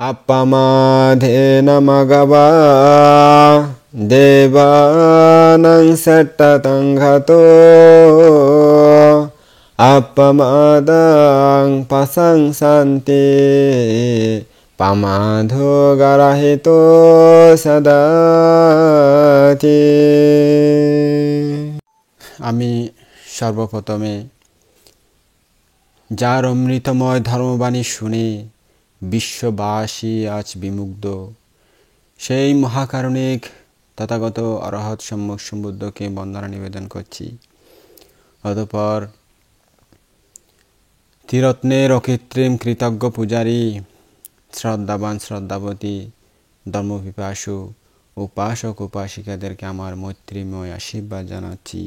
Appamadeena magava devanang sattatanghato appamadang pasangsanti pamadho garahito sadati। আমি সর্বপ্রথমে যার অমৃতময় ধর্মবাণী শুনে বিশ্ববাসী আজ বিমুগ্ধ সেই মহাকারুণিক তথাগত অরহৎ সম্যক সম্বুদ্ধকে বন্দনা নিবেদন করছি। অতঃপর ত্রিরত্নের অকৃত্রিম কৃতজ্ঞ পূজারী শ্রদ্ধাবান শ্রদ্ধাবতী ধর্মপিপাসু উপাসক উপাসিকাদেরকে আমার মৈত্রীময় আশীর্বাদ জানাচ্ছি।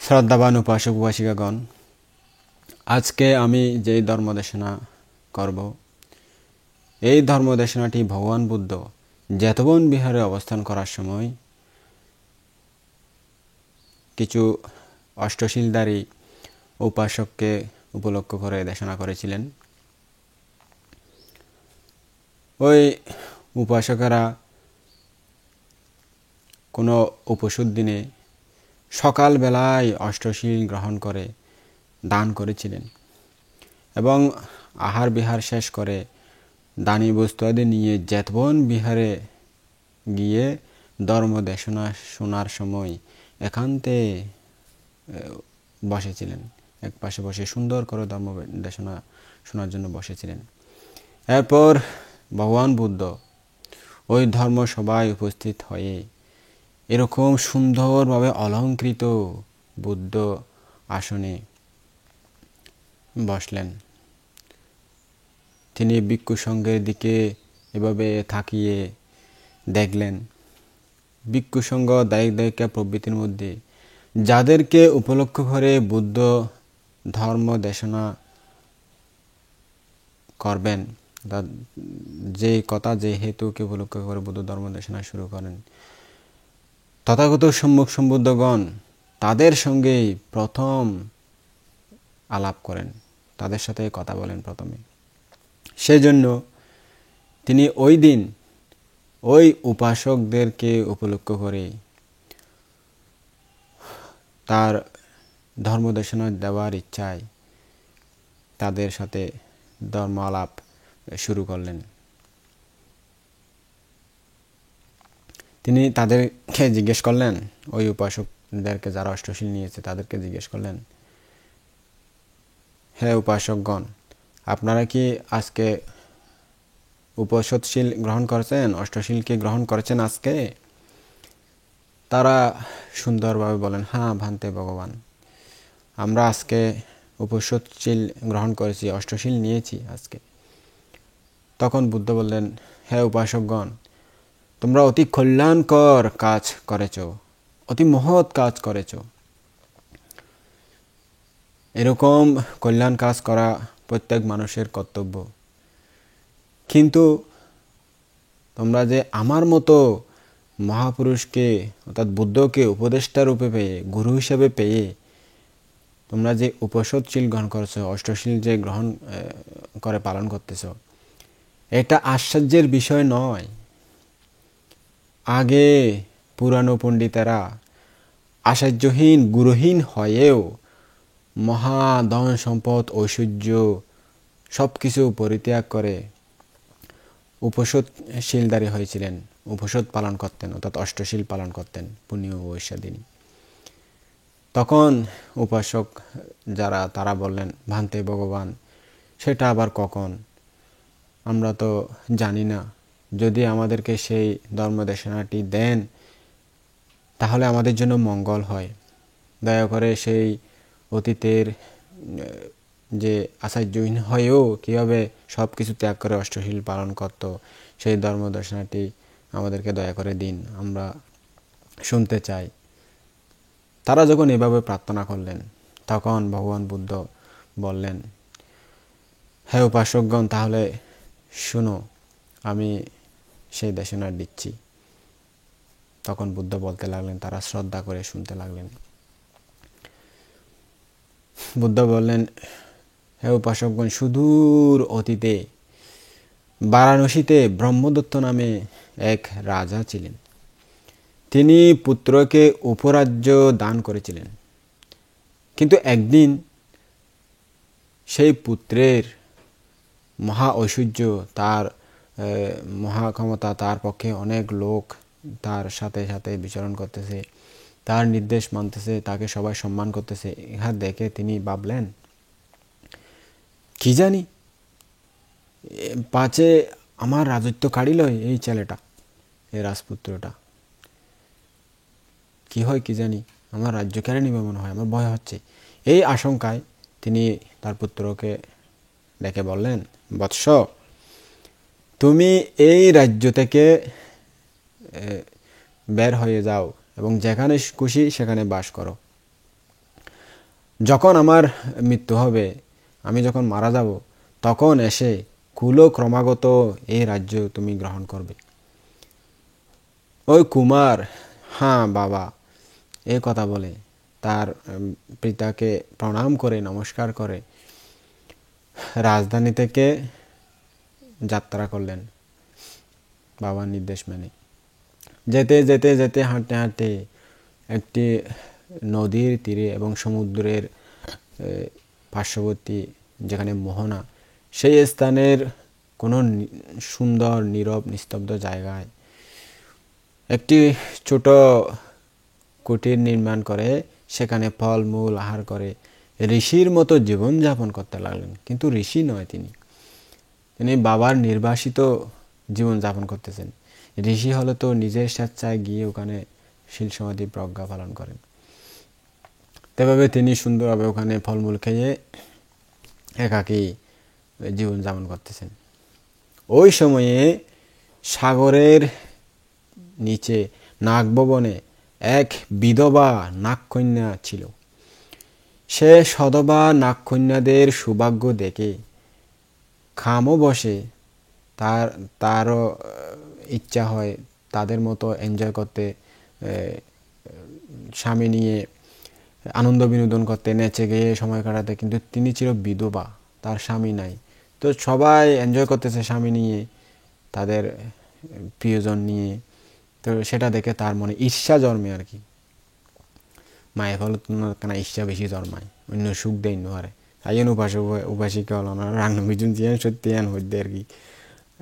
শ্রদ্ধাবান উপাসক উপাসিকাগণ, আজকে আমি যেই ধর্মদেশনা করব, এই ধর্মদেশনাটি ভগবান বুদ্ধ জেতবন বিহারে অবস্থান করার সময় কিছু অষ্টশীলধারী উপাসককে উপলক্ষ করে দেশনা করেছিলেন। ওই উপাসকেরা কোনো উপসুদ দিনে সকালবেলায় অষ্টশীল গ্রহণ করে দান করেছিলেন এবং আহার বিহার শেষ করে দানী বস্তু আদি নিয়ে জেতবন বিহারে গিয়ে ধর্মদেশনা শোনার সময় একান্তে বসেছিলেন। এক পাশে বসে সুন্দর করে ধর্মদেশনা শোনার জন্য বসেছিলেন। এরপর ভগবান বুদ্ধ ওই ধর্মসভায় উপস্থিত হয়ে এরকম সুন্দরভাবে অলঙ্কৃত বুদ্ধ আসনে বসলেন। তিনি ভিক্ষু সংঘের দিকে এভাবে তাকিয়ে দেখলেন। ভিক্ষু সংঘ দায়িক দায়িকা প্রভৃতির মধ্যে যাদেরকে উপলক্ষ করে বুদ্ধ ধর্ম দেশনা করবেন, যে কথা যে হেতুকে উপলক্ষ করে বুদ্ধ ধর্ম দেশনা শুরু করেন, তথাগত সম্মুখ সম্বুদ্ধগণ তাদের সঙ্গেই প্রথম আলাপ করেন, তাদের সাথে কথা বলেন প্রথমে। সেজন্য তিনি ওই দিন ওই উপাসকদেরকে উপলক্ষ করে তার ধর্মদেশনা দেওয়ার ইচ্ছায় তাদের সাথে ধর্ম আলাপ শুরু করলেন। তিনি তাদেরকে জিজ্ঞেস করলেন, ওই উপাসকদেরকে যারা অষ্টশীল নিয়েছে তাদেরকে জিজ্ঞেস করলেন, হে উপাসকগণ, আপনারা কি আজকে উপসৎশীল গ্রহণ করেছেন, অষ্টশীলকে গ্রহণ করেছেন আজকে? তারা সুন্দরভাবে বলেন, হ্যাঁ ভান্তে ভগবান, আমরা আজকে উপসৎশীল গ্রহণ করেছি, অষ্টশীল নিয়েছি আজকে। তখন বুদ্ধ বললেন, হে উপাসকগণ, তোমরা অতি কল্যাণকর কাজ করেছ, অতি মহৎ কাজ করেছ। এরকম কল্যাণ কাজ করা প্রত্যেক মানুষের কর্তব্য। কিন্তু তোমরা যে আমার মতো মহাপুরুষকে অর্থাৎ বুদ্ধকে উপদেষ্টা রূপে পেয়ে, গুরু হিসেবে পেয়ে তোমরা যে উপসৎশীল গ্রহণ করেছো, অষ্টশীল যে গ্রহণ করে পালন করতেছ, এটা আশ্চর্যের বিষয় নয়। আগে পুরানো পণ্ডিতেরা আশ্চর্যহীন গুরুহীন হয়েও মহা ধন সম্পদ ঐশ্বর্য সব কিছু পরিত্যাগ করে উপসৎশীলধারী হয়েছিলেন, উপসৎ পালন করতেন, অর্থাৎ অষ্টশীল পালন করতেন পুণ্য ঐশ্বরিনী। তখন উপাসক যারা তারা বললেন, ভান্তে ভগবান, সেটা আবার কখন? আমরা তো জানি না। যদি আমাদেরকে সেই ধর্মদেশনাটি দেন তাহলে আমাদের জন্য মঙ্গল হয়। দয়া করে সেই অতীতের যে আচার্যহীন হয়েও কীভাবে সব কিছু ত্যাগ করে অষ্টশীল পালন করত, সেই ধর্মদর্শনাটি আমাদেরকে দয়া করে দিন, আমরা শুনতে চাই। তারা যখন এভাবে প্রার্থনা করলেন তখন ভগবান বুদ্ধ বললেন, হে উপাসকগণ, তাহলে শুনো, আমি সেই দেশনা দিচ্ছি। তখন বুদ্ধ বলতে লাগলেন, তারা শ্রদ্ধা করে শুনতে লাগলেন। বুদ্ধ বললেন, হে উপাসকগণ, সুদূর অতীতে বারাণসীতে ব্রহ্মদত্ত নামে এক রাজা ছিলেন। তিনি পুত্রকে উপরাজ্য দান করেছিলেন। কিন্তু একদিন সেই পুত্রের মহা ঐশ্বর্য, তার মহা ক্ষমতা, তার পক্ষে অনেক লোক তার সাথে সাথে বিচরণ করতেছে, তার নির্দেশ মানতেছে, তাকে সবাই সম্মান করতেছে। ইহা দেখে তিনি ভাবলেন, কি জানি পাছে আমার রাজত্ব কাড়িল এই ছেলেটা, এই রাজপুত্রটা। কি হয় কি জানি, আমার রাজ্য কেড়ে নিবে মনে হয়, আমার ভয় হচ্ছে। এই আশঙ্কায় তিনি তার পুত্রকে ডেকে বললেন, বৎস, তুমি এই রাজ্য থেকে বের হয়ে যাও এবং যেখানে খুশি সেখানে বাস করো। যখন আমার মৃত্যু হবে, আমি যখন মারা যাব, তখন এসে কুলক্রমাগত এই রাজ্য তুমি গ্রহণ করবে। ওই কুমার হ্যাঁ বাবা এই কথা বলে তার পিতাকে প্রণাম করে নমস্কার করে রাজধানী থেকে যাত্রা করলেন বাবার নির্দেশ মেনে। যেতে যেতে যেতে হাঁটতে হাঁটতে একটি নদীর তীরে এবং সমুদ্রের পার্শ্ববর্তী যেখানে মোহনা, সেই স্থানের কোনো সুন্দর নীরব নিস্তব্ধ জায়গায় একটি ছোট কুটির নির্মাণ করে সেখানে ফলমূল আহার করে ঋষির মতো জীবনযাপন করতে লাগলেন। কিন্তু ঋষি নয়, তিনি বাবার নির্বাসিত জীবনযাপন করতেছেন। ঋষি হলে তো নিজের স্বেচ্ছায় গিয়ে ওখানে শিল সমাধি প্রজ্ঞা পালন করেন। তেভাবে তিনি সুন্দরভাবে ওখানে ফলমূল খেয়ে একাকী জীবনযাপন করতেছেন। ওই সময়ে সাগরের নিচে নাগভবনে এক বিধবা নাগকন্যা ছিল। সে সধবা নাগকন্যাদের সৌভাগ্য দেখে খামো বসে তারও ইচ্ছা হয় তাদের মতো এনজয় করতে, স্বামী নিয়ে আনন্দ বিনোদন করতে, নেচে গিয়ে সময় কাটাতে। কিন্তু তিনি ছিল বিধবা, তার স্বামী নাই। তো সবাই এনজয় করতেছে স্বামী নিয়ে, তাদের প্রিয়জন নিয়ে। তো সেটা দেখে তার মনে ঈর্ষা জন্মে আর কি। মায়ের ফল কেন ঈর্ষা বেশি জন্মায়, অন্য সুখ দেয় হারে। আইন উপাসক উপাসিকা হল না রান্না বিজুন জিয়ান সত্যি আন হইতে আর কি।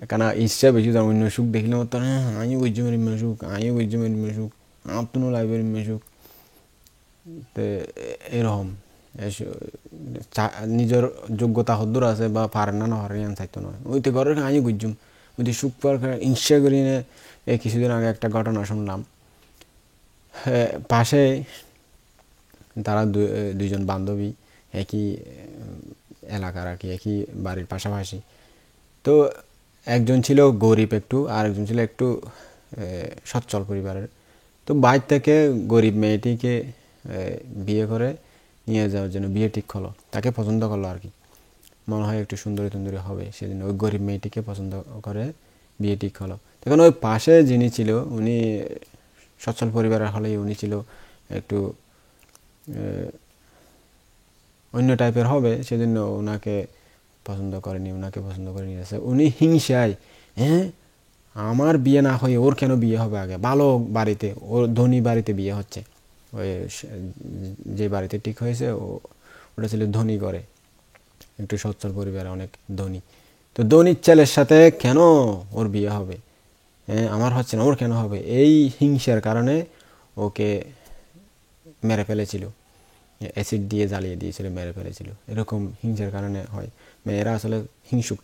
কেন ঈর্ষা বেশি জন্ম, অন্য সুখ দেখিলে মতো আমি বুঝছি মেরিমে সুখ, আমি বুঝছি মেরিমে সুখ, আপনার লাইফের সুখ। তো এরকম নিজের যোগ্যতা হদ্দুর আছে বা পারে না হরিয়ান চাইতো নয়, ওইতে ঘরের আমি বুঝছুম ওইতে সুখ পাওয়ার ঈর্ষা করি না। এই কিছুদিন আগে একটা ঘটনা শুনলাম, পাশে তারা দুইজন বান্ধবী একই এলাকার আর কি, একই বাড়ির পাশাপাশি। তো একজন ছিল গরিব একটু, আর একজন ছিল একটু সচ্ছল পরিবারের। তো বাইর থেকে গরিব মেয়েটিকে বিয়ে করে নিয়ে যাওয়ার জন্য বিয়ে ঠিক হলো, তাকে পছন্দ করলো আর কি, মনে হয় একটু সুন্দরী টুন্দরী হবে, সেদিন ওই গরিব মেয়েটিকে পছন্দ করে বিয়ে ঠিক হলো। তখন ওই পাশে যিনি ছিল উনি সচ্ছল পরিবারের হলেই উনি ছিল একটু অন্য টাইপের হবে, সেজন্য ওনাকে পছন্দ করেনি, ওনাকে পছন্দ করে নিয়েছে। উনি হিংসায়, আমার বিয়ে না হয়ে ওর কেন বিয়ে হবে আগে, ভালো বাড়িতে, ওর ধনী বাড়িতে বিয়ে হচ্ছে। ওই যে বাড়িতে ঠিক হয়েছে ওটা ছিল ধনী করে, একটু সচ্ছল পরিবারে, অনেক ধনী। তো ধনীর ছেলের সাথে কেন ওর বিয়ে হবে, আমার হচ্ছে না, ওর কেন হবে? এই হিংসার কারণে ওকে মেরে ফেলেছিল, অ্যাসিড দিয়ে জ্বালিয়ে দিয়েছিল, মেরে ফেলেছিল। এরকম হিংসার কারণে হয়। মেয়েরা আসলে হিংসুক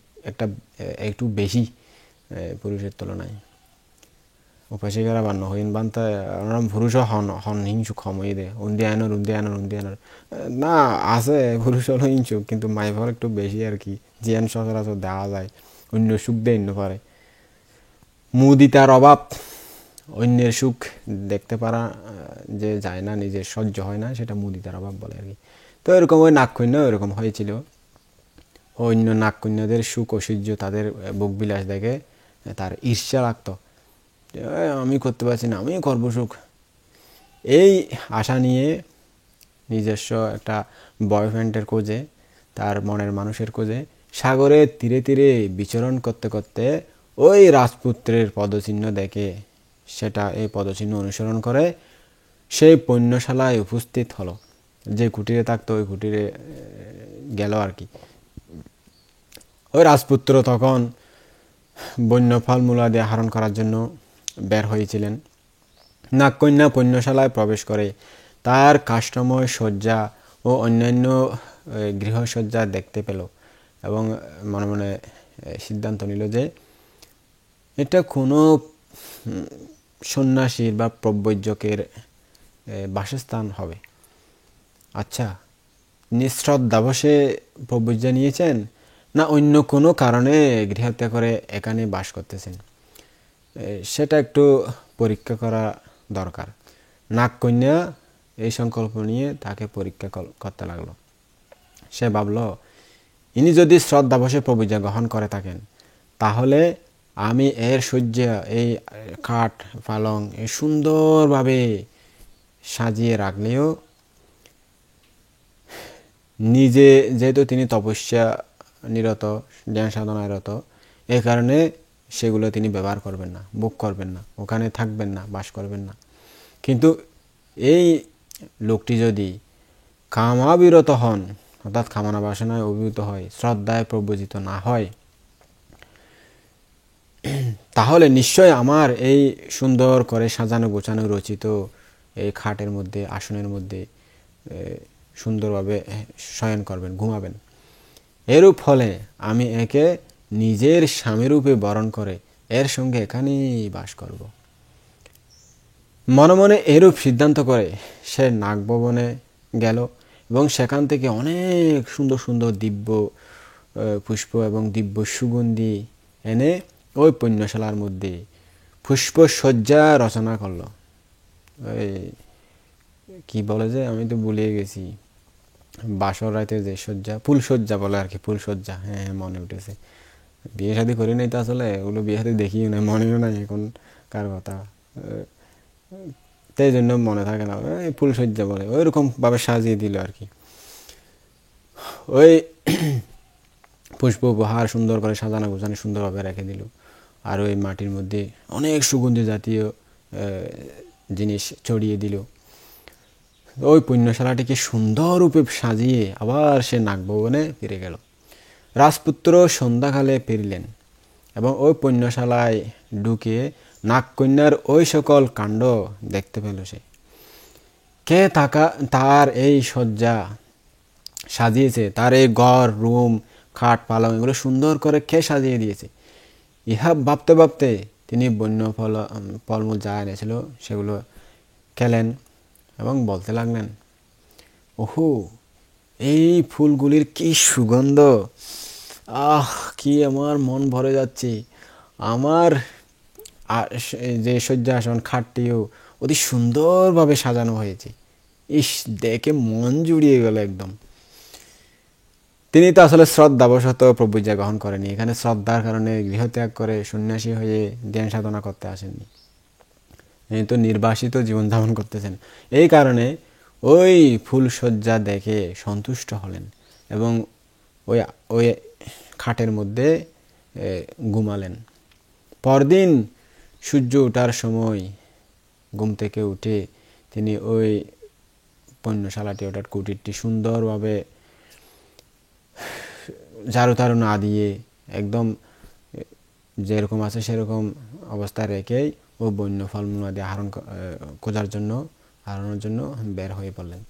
একটু বেশি পুরুষের তুলনায়। উপাসিকারা বান্য হইন বানতে পুরুষও হন হিংসুক সময় দে উন্দি আনোর না আছে, পুরুষ হলো হিংসুক, কিন্তু মাইফল একটু বেশি আর কি, জিয়ান সচরাচর দেওয়া যায়, অন্য সুখ দেয় অন্য পারে। মুদিতার অভাব, অন্যের সুখ দেখতে পারা যে যায় না, নিজের সহ্য হয় না, সেটা মুদিতার অভাব বলে আর কি। তো এরকম ওই নাগকন্যা এরকম হয়েছিল। অন্য নাগকন্যাদের সুখ ঐশ্বর্য, তাদের বুক বিলাস দেখে তার ঈর্ষা লাগতো, আমি করতে পারছি না, আমি করবো সুখ। এই আশা নিয়ে নিজস্ব একটা বয়ফ্রেন্ডের খোঁজে তার মনের মানুষের খোঁজে সাগরের তীরে তীরে বিচরণ করতে করতে ওই রাজপুত্রের পদচিহ্ন দেখে সেটা এই পদচিহ্ন অনুসরণ করে সেই পণ্যশালায় উপস্থিত হলো। যে কুটিরে থাকতো ওই কুটিরে গেল আর কি। ওই রাজপুত্র তখন বন্য ফলমূলাদি আহরণ করার জন্য বের হয়েছিলেন। নাগকন্যা পণ্যশালায় প্রবেশ করে তার কাষ্ঠময় সজ্জা ও অন্যান্য গৃহসজ্জা দেখতে পেল এবং মনে মনে সিদ্ধান্ত নিল যে এটা কোনো সন্ন্যাসীর বা প্রব্রজকের বাসস্থান হবে। আচ্ছা, নিঃশ্রদ্ধাবশে প্রব্রজ্যা নিয়েছেন না অন্য কোনো কারণে গৃহত্যাগ করে এখানে বাস করতেছেন, সেটা একটু পরীক্ষা করা দরকার। নাগকন্যা এই সংকল্প নিয়ে তাকে পরীক্ষা করতে লাগলো। সে ভাবল, ইনি যদি শ্রদ্ধাবশে প্রব্রজ্ঞা গ্রহণ করে থাকেন তাহলে আমি এর শয্যা, এই খাট পালং এই সুন্দরভাবে সাজিয়ে রাখলেও নিজে, যেহেতু তিনি তপস্যা নিরত, জ্ঞান সাধনায়রত, এই কারণে সেগুলো তিনি ব্যবহার করবেন না, ভোগ করবেন না, ওখানে থাকবেন না, বাস করবেন না। কিন্তু এই লোকটি যদি কামাবিরত হন, অর্থাৎ কামনা বাসনায় অভিভূত হয়, শ্রদ্ধায় প্রব্রজিত না হয়, তাহলে নিশ্চয় আমার এই সুন্দর করে সাজানো গোছানো রচিত এই খাটের মধ্যে, আসনের মধ্যে সুন্দরভাবে শয়ন করবেন, ঘুমাবেন। এরূপ ফলে আমি একে নিজের স্বামীরূপে বরণ করে এর সঙ্গে এখানেই বাস করব। মনে মনে এরূপ সিদ্ধান্ত করে সে নাগভবনে গেল এবং সেখান থেকে অনেক সুন্দর সুন্দর দিব্য পুষ্প এবং দিব্য সুগন্ধি এনে ওই পণ্যশালার মধ্যে পুষ্পসজ্জা রচনা করলো। ওই কি বলে যে, আমি তো ভুলিয়ে গেছি, বাসর রাতে যে সজ্জা, ফুলসজ্জা বলে আর কি, ফুলসজ্জা। হ্যাঁ, মনে উঠেছে। বিয়ে শাদী করি নাই তো আসলে, ওগুলো বিয়ে শাদী দেখিও নাই, মনেও নাই এখন কার কথা, তাই জন্য মনে থাকে না। ফুলসজ্জা বলে, ওইরকম ভাবে সাজিয়ে দিল আর কি। ওই পুষ্প উপহার সুন্দর করে সাজানো গোছানো সুন্দরভাবে রেখে দিল। আর ওই মাটির মধ্যে অনেক সুগন্ধি জাতীয় জিনিস ছড়িয়ে দিল। ওই পুণ্যশালাটিকে সুন্দররূপে সাজিয়ে আবার সে নাগভবনে ফিরে গেল। রাজপুত্র সন্ধ্যাকালে ফিরলেন এবং ওই পুণ্যশালায় ঢুকে নাগকন্যার ওই সকল কাণ্ড দেখতে পেল। সে কে তার এই শয্যা সাজিয়েছে, তার এই ঘর, রুম, খাট, পালং এগুলো সুন্দর করে কে সাজিয়ে দিয়েছে। ইহা ভাবতে ভাবতে তিনি বন্য ফলমূল যা এনেছিল সেগুলো খেলেন এবং বলতে লাগলেন, ওহো, এই ফুলগুলির কি সুগন্ধ! আহ, কি আমার মন ভরে যাচ্ছে! আমার যে শয্যাসন খাটটিও অতি সুন্দরভাবে সাজানো হয়েছে। ইস, দেখে মন জুড়িয়ে গেল একদম। তিনি তো আসলে শ্রদ্ধাবশত প্রব্রজ্ঞা গ্রহণ করেনি, এখানে শ্রদ্ধার কারণে গৃহত্যাগ করে সন্ন্যাসী হয়ে ধ্যান সাধনা করতে আসেননি, তিনি তো নির্বাসিত জীবনযাপন করতেছেন। এই কারণে ওই ফুলসজ্জা দেখে সন্তুষ্ট হলেন এবং ওই ওই খাটের মধ্যে ঘুমালেন। পরদিন সূর্য ওঠার সময় ঘুম থেকে উঠে তিনি ওই পণ্যশালাটি, ওটার কুটিরটি সুন্দরভাবে ঝাড়ু টাড়ু না দিয়ে একদম যেরকম আছে সেরকম অবস্থায় রেখেই ও বন্য ফলমূল আদি আহরণের জন্য বের হয়ে পড়লেন।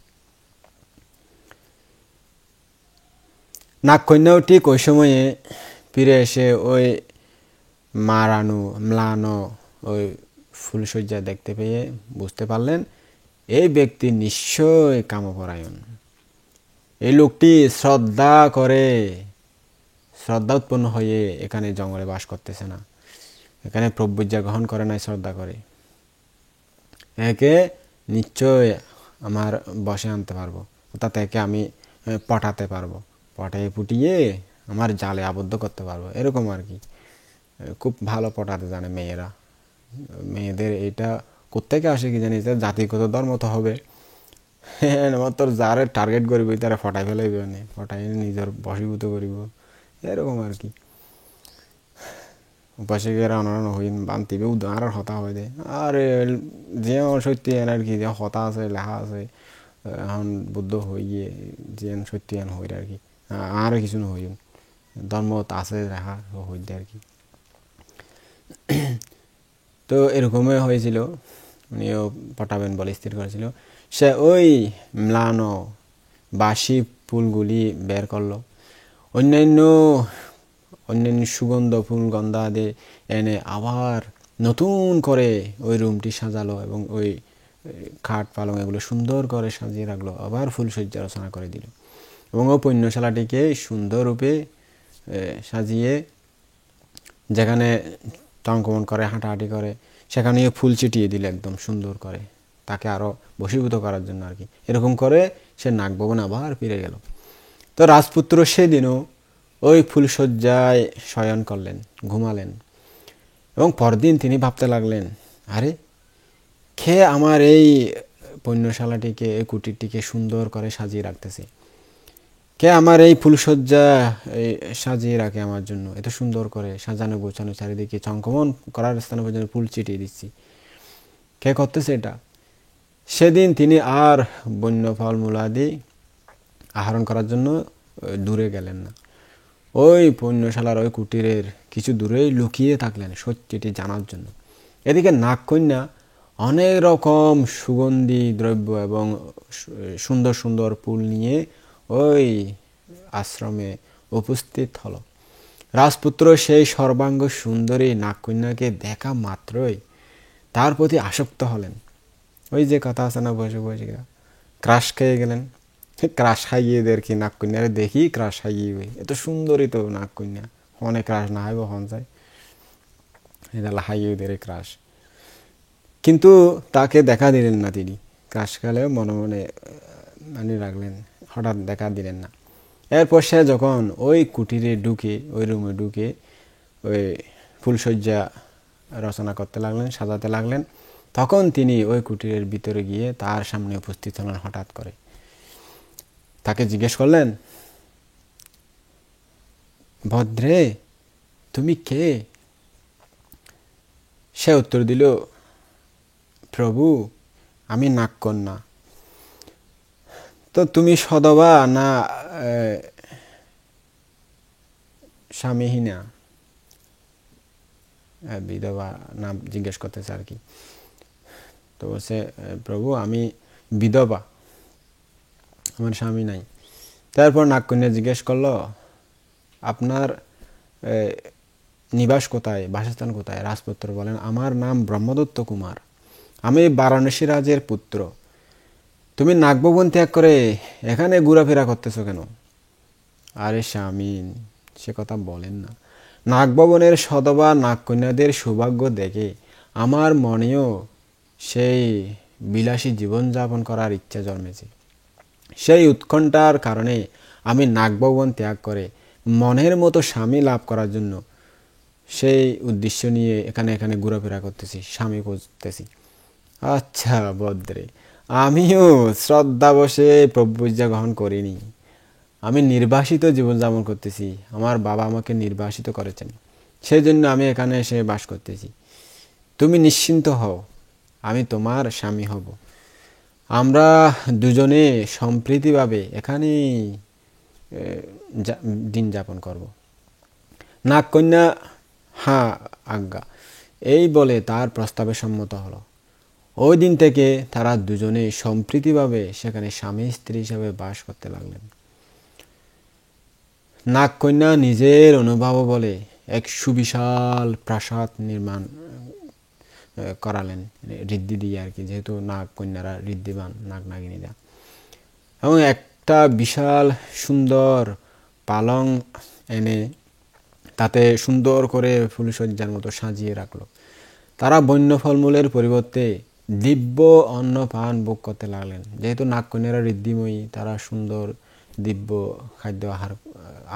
নাগকন্যাও ঠিক ওই সময়ে ফিরে এসে ওই ম্লান ওই ফুলসজ্জা দেখতে পেয়ে বুঝতে পারলেন এই ব্যক্তি নিশ্চয় কামপরায়ণ। এই লোকটি শ্রদ্ধা উৎপন্ন হয়ে এখানে জঙ্গলে বাস করতেছে না, এখানে প্রব্রজ্ঞা গ্রহণ করে নাই, শ্রদ্ধা করে। একে নিশ্চয় আমার বশে আনতে পারবো, অর্থাৎ একে আমি পটাতে পারবো, পটাইয়ে পুটিয়ে আমার জালে আবদ্ধ করতে পারবো, এরকম আর কি। খুব ভালো পটাতে জানে মেয়েরা। মেয়েদের এটা কোত্থেকে আসে কি জানি, জাতিগত ধর্ম তো হবে, হ্যাঁ তোর যারে টার্গেট করবি তারা ফটাই ফেলাইবে, মানে ফটাই নিজের বশীভূত করিব, এরকম আর কি। উপাসকেরা অনারণ হইন বান্তিবে উদার হতা হয়ে দেয়। আর যে সত্যি এন আর কি, যে হতা আছে লেখা আছে এখন বুদ্ধ হয়ে গিয়ে যে সত্যি এন হইর আর কি, আর কিছু হইন ধর্ম আছে লেখা হইতে আর কি। তো এরকমই হয়েছিল, উনিও পটাবেন বলে স্থির করেছিল। সে ওই ম্লান বাসি ফুলগুলি বের করলো, অন্যান্য অন্যান্য সুগন্ধ ফুল গন্ধাদি এনে আবার নতুন করে ওই রুমটি সাজালো এবং ওই খাট পালং এগুলো সুন্দর করে সাজিয়ে রাখলো, আবার ফুলসজ্জা রচনা করে দিল এবং ও পণ্যশালাটিকে সুন্দররূপে সাজিয়ে যেখানে টঙ্কমন করে হাঁটাহাঁটি করে সেখানে ফুল ছিটিয়ে দিল একদম সুন্দর করে, তাকে আরও বশীভূত করার জন্য আর কি। এরকম করে সে নাগভবন আবার ফিরে গেল। তো রাজপুত্র সেদিনও ওই ফুলশয্যায় শয়ন করলেন, ঘুমালেন এবং পরদিন তিনি ভাবতে লাগলেন, আরে কে আমার এই পণ্যশালাটিকে, এই কুটিরটিকে সুন্দর করে সাজিয়ে রাখতেছে, কে আমার এই ফুলশয্যা সাজিয়ে রাখে আমার জন্য, এত সুন্দর করে সাজানো গোছানো, চারিদিকে চমকমন করার স্থানে পর্যন্ত ফুল ছিটিয়ে দিচ্ছি, কে করতেছে এটা? সেদিন তিনি আর বন্য ফলমূলাদি আহরণ করার জন্য দূরে গেলেন না, ওই পণ্যশালার ওই কুটিরের কিছু দূরেই লুকিয়ে থাকলেন সত্যিটি জানার জন্য। এদিকে নাগকন্যা অনেক রকম সুগন্ধি দ্রব্য এবং সুন্দর সুন্দর ফুল নিয়ে ওই আশ্রমে উপস্থিত হলো। রাজপুত্র সেই সর্বাঙ্গ সুন্দরী নাগকন্যাকে দেখা মাত্রই তার প্রতি আসক্ত হলেন। ওই যে কথা আছে না, বসে বসে ক্রাশ খেয়ে গেলেন, ক্রাশ খাইয়ে দের কি নাগকন্যারে দেখি ক্রাশ খাইয়ে এত সুন্দরী তো নাগকন্যা, অনেক ক্রাশ না হয় হন যায়, এটা হাইয়ে দের ক্রাশ। কিন্তু তাকে দেখা দিলেন না তিনি, ক্রাশ খেলেও মনে মনে মানে রাখলেন, হঠাৎ দেখা দিলেন না। এরপর সে যখন ওই কুটিরে ঢুকে, ওই রুমে ঢুকে ওই ফুলশয্যা রচনা করতে লাগলেন, সাজাতে লাগলেন, তখন তিনি ওই কুটিরের ভিতরে গিয়ে তার সামনে উপস্থিত হলেন হঠাৎ করে। তাকে জিজ্ঞেস করলেন, ভদ্রে তুমি কে? সে উত্তর দিল, প্রভু আমি নাগকন্যা। তো তুমি সধবা না স্বামীহীনা, বিধবা নাম জিজ্ঞেস করতেছে আর কি। তো বলছে, প্রভু আমি বিধবা, আমার স্বামী নাই। তারপর নাগকন্যা জিজ্ঞেস করলো, আপনার নিবাস কোথায়, বাসস্থান কোথায়? রাজপুত্র বলেন, আমার নাম ব্রহ্মদত্ত কুমার, আমি বারাণসী রাজের পুত্র। তুমি নাগভবন ত্যাগ করে এখানে ঘোরাফেরা করতেছো কেন? আরে স্বামী, সে কথা বলেন না। নাগভবনের সধবা নাগকন্যাদের সৌভাগ্য দেখে আমার মনেও সেই বিলাসী জীবনযাপন করার ইচ্ছা জন্মেছে। সেই উৎকণ্ঠার কারণে আমি নাগভবন ত্যাগ করে মনের মতো স্বামী লাভ করার জন্য সেই উদ্দেশ্য নিয়ে এখানে এখানে ঘোরাফেরা করতেছি, স্বামী খুঁজতেছি। আচ্ছা ভদ্রে, আমিও শ্রদ্ধাবশে প্রভুপূজা গ্রহণ করিনি, আমি নির্বাসিত জীবনযাপন করতেছি, আমার বাবা আমাকে নির্বাসিত করেছেন, সেই জন্য আমি এখানে এসে বাস করতেছি। তুমি নিশ্চিন্ত হও, আমি তোমার স্বামী হব, আমরা দুজনে সম্প্রীতিভাবে এখানেই দিন যাপন করব। নাগকন্যা হ্যাঁ আজ্ঞা এই বলে তার প্রস্তাবে সম্মত হলো। ওই দিন থেকে তারা দুজনে সম্প্রীতিভাবে সেখানে স্বামী স্ত্রী হিসাবে বাস করতে লাগলেন। নাগকন্যা নিজের অনুভব বলে এক সুবিশাল প্রাসাদ নির্মাণ করালেন, ঋদ্ধি দিয়ে আর কি, যেহেতু নাগকন্যারা ঋদ্ধিবান নাগ নাগিনীরা, এবং একটা বিশাল সুন্দর পালং এনে তাতে সুন্দর করে ফুলসজ্জার মতো সাজিয়ে রাখলো। তারা বন্য ফলমূলের পরিবর্তে দিব্য অন্ন পান ভোগ করতে লাগলেন। যেহেতু নাগকন্যারা ঋদ্ধিময়ী, তারা সুন্দর দিব্য খাদ্য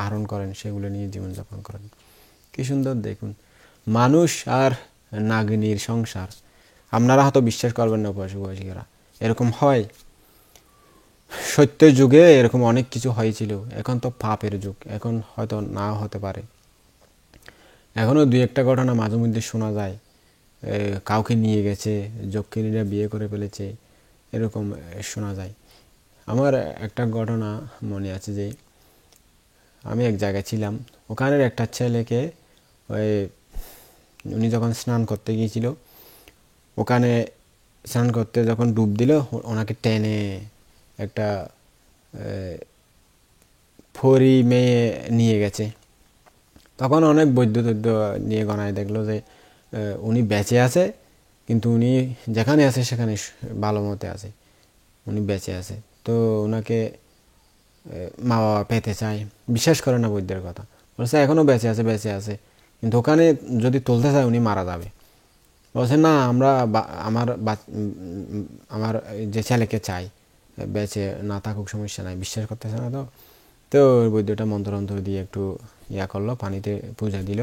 আহরণ করেন, সেগুলো নিয়ে জীবনযাপন করেন। কি সুন্দর দেখুন, মানুষ আর নাগিনীর সংসার। আপনারা হয়তো বিশ্বাস করবেন না উপাসকেরা, এরকম হয়। সত্যের যুগে এরকম অনেক কিছু হয়েছিল, এখন তো পাপের যুগ, এখন হয়তো নাও হতে পারে। এখনও দুই একটা ঘটনা মাঝে মধ্যে শোনা যায়, কাউকে নিয়ে গেছে, যক্ষিণীরা বিয়ে করে ফেলেছে, এরকম শোনা যায়। আমার একটা ঘটনা মনে আছে যে আমি এক জায়গায় ছিলাম, ওখানের একটা ছেলেকে ওই উনি যখন স্নান করতে গিয়েছিল, ওখানে স্নান করতে যখন ডুব দিল, ওনাকে টেনে একটা ফরি মেয়ে নিয়ে গেছে। তখন অনেক বৈদ্য তৈদ্য নিয়ে গণায় দেখলো যে উনি বেঁচে আছে, কিন্তু উনি যেখানে আছে সেখানে ভালো মতে আছে, উনি বেঁচে আছে। তো ওনাকে মা বাবা পেতে চায়, বিশ্বাস করে না বৈদ্যের কথা, বলছে এখনও বেঁচে আছে, বেঁচে আছে, কিন্তু ওখানে যদি তুলতে চায় উনি মারা যাবে। বলছে না, আমরা আমার যে ছেলেকে চাই, বেঁচে না থাকুক সমস্যা নাই, বিশ্বাস করতেছে না। তো তো বৈদ্যটা মন্ত্র দিয়ে একটু ইয়া করলো, পানিতে পূজা দিল,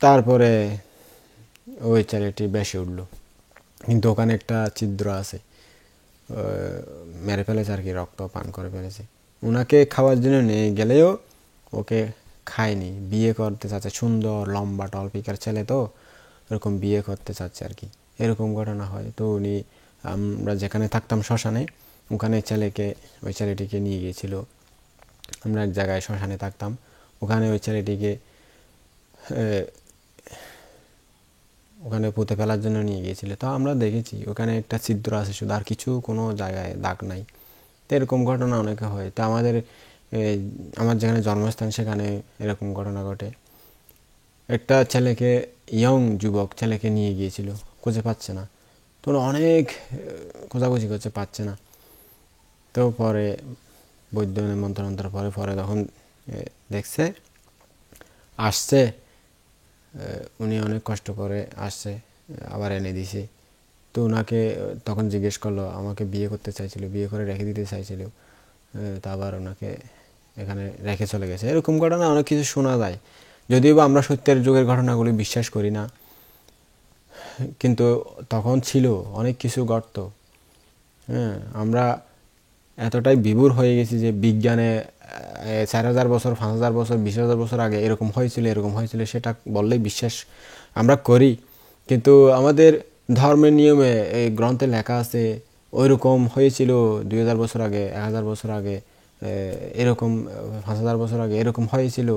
তারপরে ওই ছেলেটি বেশি উঠলো, কিন্তু ওখানে একটা ছিদ্র আছে, মেরে ফেলেছে আর কি, রক্ত পান করে ফেলেছে। ওনাকে খাওয়ার জন্য নিয়ে গেলেও ওকে খায়নি, বিয়ে করতে চাচ্ছে, সুন্দর লম্বা টলপিকার ছেলে, তো এরকম বিয়ে করতে চাচ্ছে আর কি, এরকম ঘটনা হয়। তো উনি, আমরা যেখানে থাকতাম শ্মশানে, ওখানে ওই ছেলেটিকে নিয়ে গিয়েছিল। আমরা এক জায়গায় শ্মশানে থাকতাম, ওখানে ওই ছেলেটিকে ওখানে পুঁতে ফেলার জন্য নিয়ে গিয়েছিল। তো আমরা দেখেছি ওখানে একটা ছিদ্র আছে শুধু, আর কিছু কোনো জায়গায় দাগ নাই। তো এরকম ঘটনা অনেকে হয়। তো আমার যেখানে জন্মস্থান সেখানে এরকম ঘটনা ঘটে। একটা ছেলেকে, যুবক ছেলেকে নিয়ে গিয়েছিল, খুঁজে পাচ্ছে না, তো অনেক খোঁজাখুঁজি করছে, পাচ্ছে না। তো পরে বৈদ্য মন্ত্র পরে তখন দেখছে, আসছে, উনি অনেক কষ্ট করে আসছে, আবার এনে দিছে। তো ওনাকে তখন জিজ্ঞেস করলো, আমাকে বিয়ে করতে চাইছিল, বিয়ে করে রেখে দিতে চাইছিল, তা আবার ওনাকে এখানে রেখে চলে গেছে। এরকম ঘটনা অনেক কিছু শোনা যায়, যদিও বা আমরা সত্যের যুগের ঘটনাগুলি বিশ্বাস করি না, কিন্তু তখন ছিল অনেক কিছু ঘটত। হ্যাঁ, আমরা এতটাই বিভোর হয়ে গেছি যে বিজ্ঞানে 4,000 বছর, 5,000 বছর, 20,000 বছর আগে এরকম হয়েছিল সেটা বললেই বিশ্বাস আমরা করি। কিন্তু আমাদের ধর্মের নিয়মে এই গ্রন্থে লেখা আছে ওইরকম হয়েছিল 2,000 বছর আগে, 1,000 বছর আগে, এরকম 5,000 বছর আগে এরকম হয়েছিল,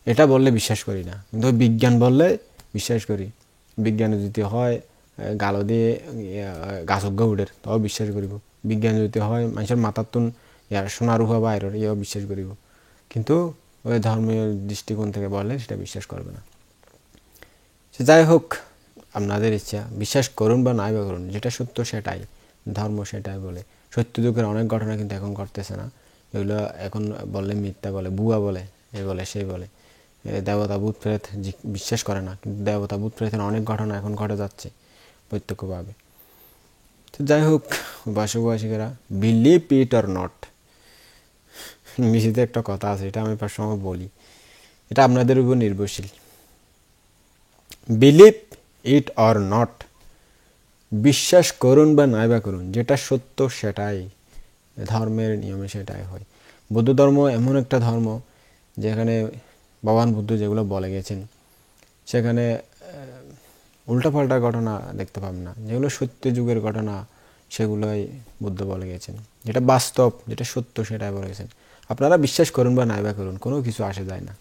এটা বললে বিশ্বাস করি না। কিন্তু বিজ্ঞান বললে বিশ্বাস করি। বিজ্ঞানে যদি হয় গালো দিয়ে গাছজ্ঞ উঠের, তাও বিশ্বাস করিব। বিজ্ঞান যদি হয় মানুষের মাথার তুন সোনার উহা বাইরের, ইয়েও বিশ্বাস করিব। কিন্তু ওই ধর্মীয় দৃষ্টিকোণ থেকে বললে সেটা বিশ্বাস করবে না। সে যাই হোক, আপনাদের ইচ্ছা, বিশ্বাস করুন বা নাই বা করুন, যেটা সত্য সেটাই, ধর্ম সেটাই বলে। সত্য যুগের অনেক ঘটনা কিন্তু এখন ঘটতেছে না, এগুলো এখন বললে মিথ্যা বলে, বুয়া বলে, এই বলে সেই বলে, দেবতা ভূত প্রেত বিশ্বাস করে না, কিন্তু দেবতা ভূত প্রেতের অনেক ঘটনা এখন ঘটে যাচ্ছে প্রত্যক্ষভাবে। তো যাই হোক, উপাসক-উপাসিকারা, বিলিভ ইট অর নট, ইংরেজিতে একটা কথা আছে, এটা আমি প্রায় সময় বলি, এটা আপনাদের উপর নির্ভরশীল। বিলিভ ইট অর নট, বিশ্বাস করুন বা নাই বা করুন, যেটা সত্য সেটাই, ধর্মের নিয়মে সেটাই হয়। বৌদ্ধ ধর্ম এমন একটা ধর্ম যেখানে ভগবান বুদ্ধ যেগুলো বলে গেছেন, সেখানে উল্টাপাল্টা ঘটনা দেখতে পাবেন না। যেগুলো সত্য যুগের ঘটনা সেগুলোই বুদ্ধ বলে গেছেন, যেটা বাস্তব, যেটা সত্য সেটাই বলে গেছেন। আপনারা বিশ্বাস করুন বা নাই বা করুন, কোনো কিছু আসে যায় না।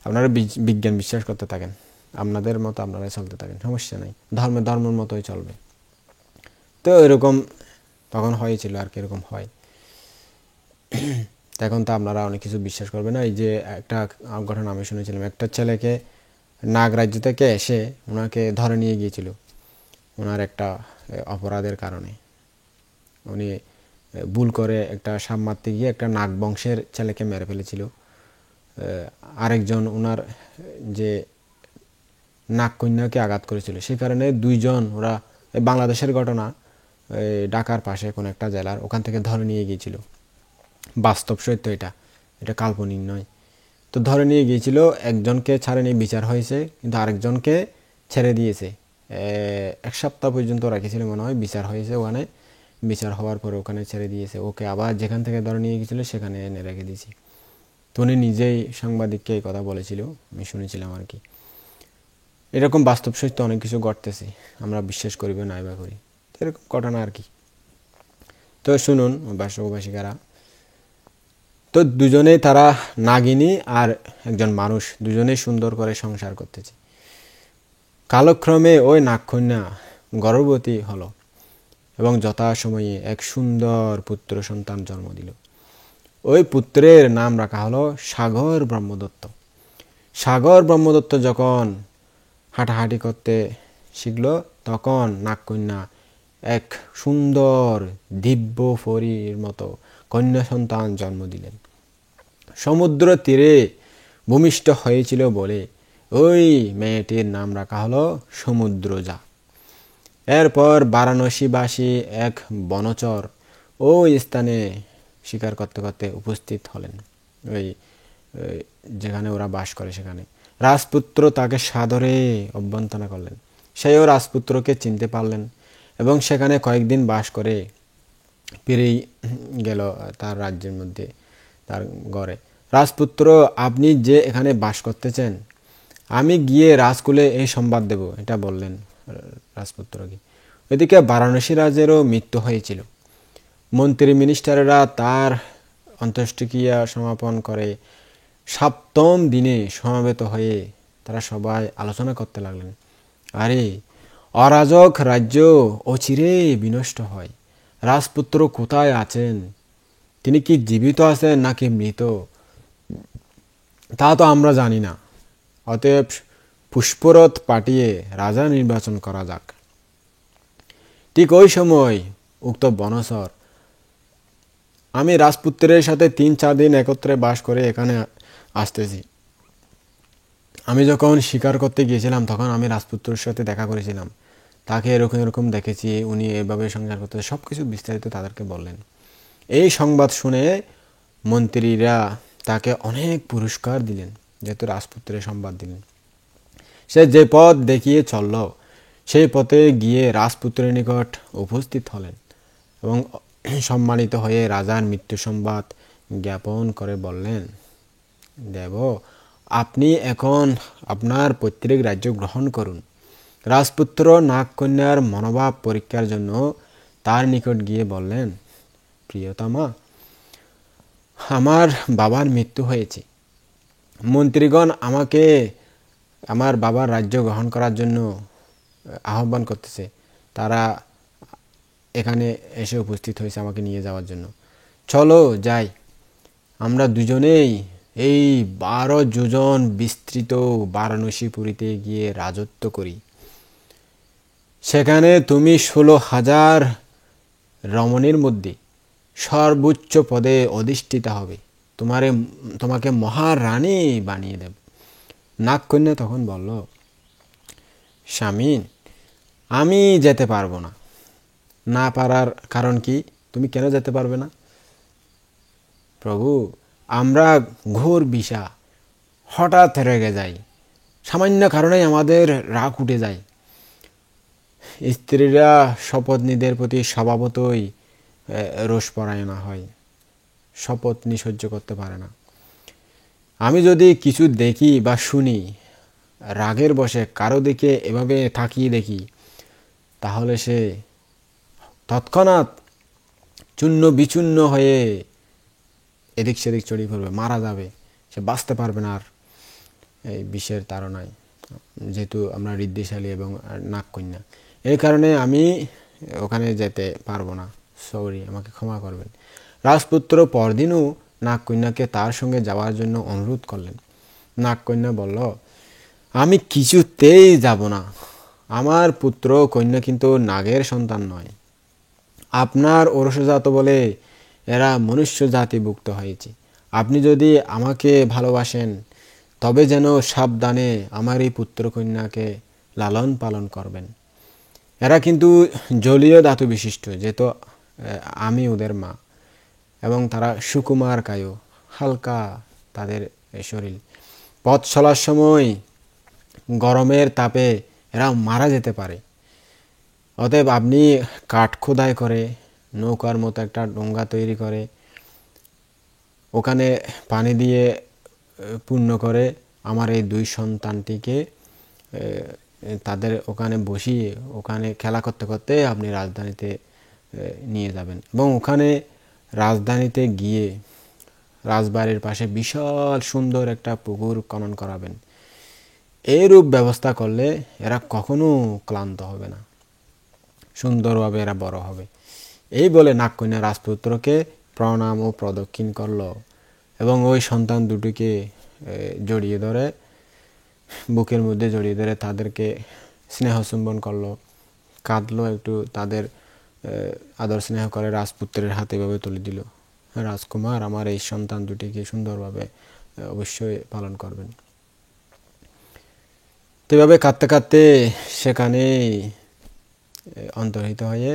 আপনারা বিজ্ঞান বিশ্বাস করতে থাকেন, আপনাদের মতো আপনারাই চলতে থাকেন, সমস্যা নেই, ধর্মের মতোই চলবে। তো এরকম তখন হয়েছিল আর কি, এরকম হয়। এখন তো আপনারা অনেক কিছু বিশ্বাস করবে না। এই যে একটা ঘটনা আমি শুনেছিলাম, একটা ছেলেকে নাগরাজ্য থেকে এসে ওনাকে ধরে নিয়ে গিয়েছিল ওনার একটা অপরাধের কারণে। উনি ভুল করে একটা সাপ মারতে গিয়ে একটা নাগ বংশের ছেলেকে মেরে ফেলেছিল। আরেকজন ওনার যে নাগ কন্যাকে আঘাত করেছিল, সেই কারণে দুইজন ওরা, বাংলাদেশের ঘটনা, ঢাকার পাশে কোন একটা জেলার, ওখান থেকে ধরে নিয়ে গিয়েছিল। বাস্তব সত্য এটা, এটা কাল্পনিক নয়। তো ধরে নিয়ে গিয়েছিল, একজনকে ছাড়েনি, বিচার হয়েছে, কিন্তু আরেকজনকে ছেড়ে দিয়েছে। 1 সপ্তাহ পর্যন্ত রেখেছিল মনে হয়, বিচার হয়েছে ওখানে, বিচার হওয়ার পরে ওখানে ছেড়ে দিয়েছে, ওকে আবার যেখান থেকে ধরে নিয়ে গেছিল সেখানে এনে রেখে দিয়েছে। তো উনি নিজেই সাংবাদিককে এই কথা বলেছিল, আমি শুনেছিলাম আর কি। এরকম বাস্তব সত্য অনেক কিছু ঘটতেছে, আমরা বিশ্বাস করি বা নাই বা করি, এরকম ঘটনা আর কি। তো শুনুন বাসিকারা, তো দুজনেই তারা নাগিনী আর একজন মানুষ, দুজনেই সুন্দর করে সংসার করতেছে। কালক্রমে ওই নাগকন্যা গর্ভবতী হলো এবং যথাসময়ে এক সুন্দর পুত্র সন্তান জন্ম দিল। ওই পুত্রের নাম রাখা হলো সাগর ব্রহ্মদত্ত। সাগর ব্রহ্মদত্ত যখন হাঁটাহাঁটি করতে শিখল, তখন নাগকন্যা এক সুন্দর দিব্য পরীর মতো কন্যা সন্তান জন্ম দিলেন। সমুদ্র তীরে ভূমিষ্ঠ হয়েছিল বলে ওই মেয়েটির নাম রাখা হলো সমুদ্রজা। এরপর বারাণসীবাসী এক বনচর ওই স্থানে শিকার করতে করতে উপস্থিত হলেন, ওই যেখানে ওরা বাস করে সেখানে। রাজপুত্র তাকে সাদরে অভ্যর্থনা করলেন। সেও রাজপুত্রকে চিনতে পারলেন এবং সেখানে কয়েকদিন বাস করে ফিরেই গেল তার রাজ্যের মধ্যে, তার ঘরে। রাজপুত্র, আপনি যে এখানে বাস করতেছেন, আমি গিয়ে রাজকুলে এই সংবাদ দেব, এটা বললেন রাজপুত্রকে। এদিকে বারাণসী রাজেরও মৃত্যু হয়েছিল। মন্ত্রী মিনিস্টারেরা তার অন্ত্যেষ্টিক্রিয়া সমাপন করে 7ম দিনে সমবেত হয়ে তারা সবাই আলোচনা করতে লাগলেন, আরে অরাজক রাজ্য অচিরেই বিনষ্ট হয়, রাজপুত্র কোথায় আছেন, তিনি কি জীবিত আছেন নাকি মৃত, তা তো আমরা জানি না। অতএব পুষ্পরথ পাঠিয়ে রাজা নির্বাচন করা যাক। ঠিক ওই সময় উক্ত বনচর, আমি রাজপুত্রের সাথে 3-4 দিন একত্রে বাস করে এখানে আসতেছি। আমি যখন শিকার করতে গিয়েছিলাম তখন আমি রাজপুত্রের সাথে দেখা করেছিলাম, তাকে এরকম এরকম দেখেছি, উনি এভাবে সংসার করতে, সব কিছু বিস্তারিত তাদেরকে বললেন। এই সংবাদ শুনে মন্ত্রীরা তাকে অনেক পুরস্কার দিলেন, যেহেতু রাজপুত্রের সংবাদ দিলেন। সে যে পথ দেখিয়ে চলল সেই পথে গিয়ে রাজপুত্রের নিকট উপস্থিত হলেন এবং সম্মানিত হয়ে রাজার মৃত্যু সংবাদ জ্ঞাপন করে বললেন, দেব, আপনি এখন আপনার পৈতৃক রাজ্য গ্রহণ করুন। রাজপুত্র নাগকন্যার মনোভাব পরীক্ষার জন্য তার নিকট গিয়ে বললেন, প্রিয়তমা, আমার বাবার মৃত্যু হয়েছে, মন্ত্রীগণ আমাকে আমার বাবার রাজ্য গ্রহণ করার জন্য আহ্বান করতেছে, তারা এখানে এসে উপস্থিত হয়েছে আমাকে নিয়ে যাওয়ার জন্য, চলো যাই, আমরা দুজনেই এই 12 যোজন বিস্তৃত বারাণসীপুরীতে গিয়ে রাজত্ব করি। সেখানে তুমি 16,000 রমণীর মধ্যে সর্বোচ্চ পদে অধিষ্ঠিতা হবে, তোমাকে মহারানী বানিয়ে দেব। নাগকন্যা তখন বলল, স্বামী, আমি যেতে পারবো না। না পারার কারণ কি? তুমি কেন যেতে পারবে না? প্রভু, আমরা ঘোর বিষা, হঠাৎ রেগে যাই, সামান্য কারণেই আমাদের রাগ উঠে যায়। স্ত্রীরা শপথনীদের প্রতি স্বভাবতই রোষপরায়ণা হয়, শপথনী সহ্য করতে পারে না। আমি যদি কিছু দেখি বা শুনি, রাগের বশে কারো দিকে এভাবে তাকিয়ে দেখি, তাহলে সে তৎক্ষণাৎ চূর্ণ বিচূর্ণ হয়ে এদিক সেদিক ছড়িয়ে পড়বে, মারা যাবে, সে বাঁচতে পারবে না আর এই বিষের তাড়নায়, যেহেতু আমরা ঋদ্ধিশালী এবং নাগকন্যা। এই কারণে আমি ওখানে যেতে পারবো না, সরি, আমাকে ক্ষমা করবেন। রাজপুত্র পরদিনও নাগকন্যাকে তার সঙ্গে যাওয়ার জন্য অনুরোধ করলেন। নাগকন্যা বলল, আমি কিছুতেই যাব না, আমার পুত্র কন্যা কিন্তু নাগের সন্তান নয়, আপনার ঔরসজাত বলে এরা মনুষ্য জাতিভুক্ত হয়েছে। আপনি যদি আমাকে ভালোবাসেন তবে যেন সাবধানে আমার এই পুত্র কন্যাকে লালন পালন করবেন। এরা কিন্তু জলীয় ধাতু বিশিষ্ট, যেহেতু আমি ওদের মা, এবং তারা সুকুমার কায়ু, হালকা তাদের শরীর। পথ চলার সময় গরমের তাপে এরা মারা যেতে পারে। অতএব আপনি কাঠ খোদাই করে নৌকার মতো একটা ডোঙ্গা তৈরি করে, ওখানে পানি দিয়ে পূর্ণ করে আমার এই 2 সন্তানটিকে তাদের ওখানে বসিয়ে ওখানে খেলা করতে করতে আপনি রাজধানীতে নিয়ে যাবেন। এবং ওখানে রাজধানীতে গিয়ে রাজবাড়ির পাশে বিশাল সুন্দর একটা পুকুর খনন করাবেন। এইরূপ ব্যবস্থা করলে এরা কখনো ক্লান্ত হবে না, সুন্দরভাবে এরা বড় হবে। এই বলে নাগকন্যা রাজপুত্রকে প্রণাম ও প্রদক্ষিণ করল এবং ওই সন্তান দুটিকে জড়িয়ে ধরে, বুকের মধ্যে জড়িয়ে ধরে তাদেরকে স্নেহ চুম্বন করলো, কাঁদলো একটু, তাদের আদর স্নেহ করে রাজপুত্রের হাতে ভাবে তুলে দিল, রাজকুমার আমার এই সন্তান দুটিকে সুন্দরভাবে অবশ্যই পালন করবেন। তো এভাবে কাঁদতে কাঁদতে সেখানেই অন্তর্হিত হয়ে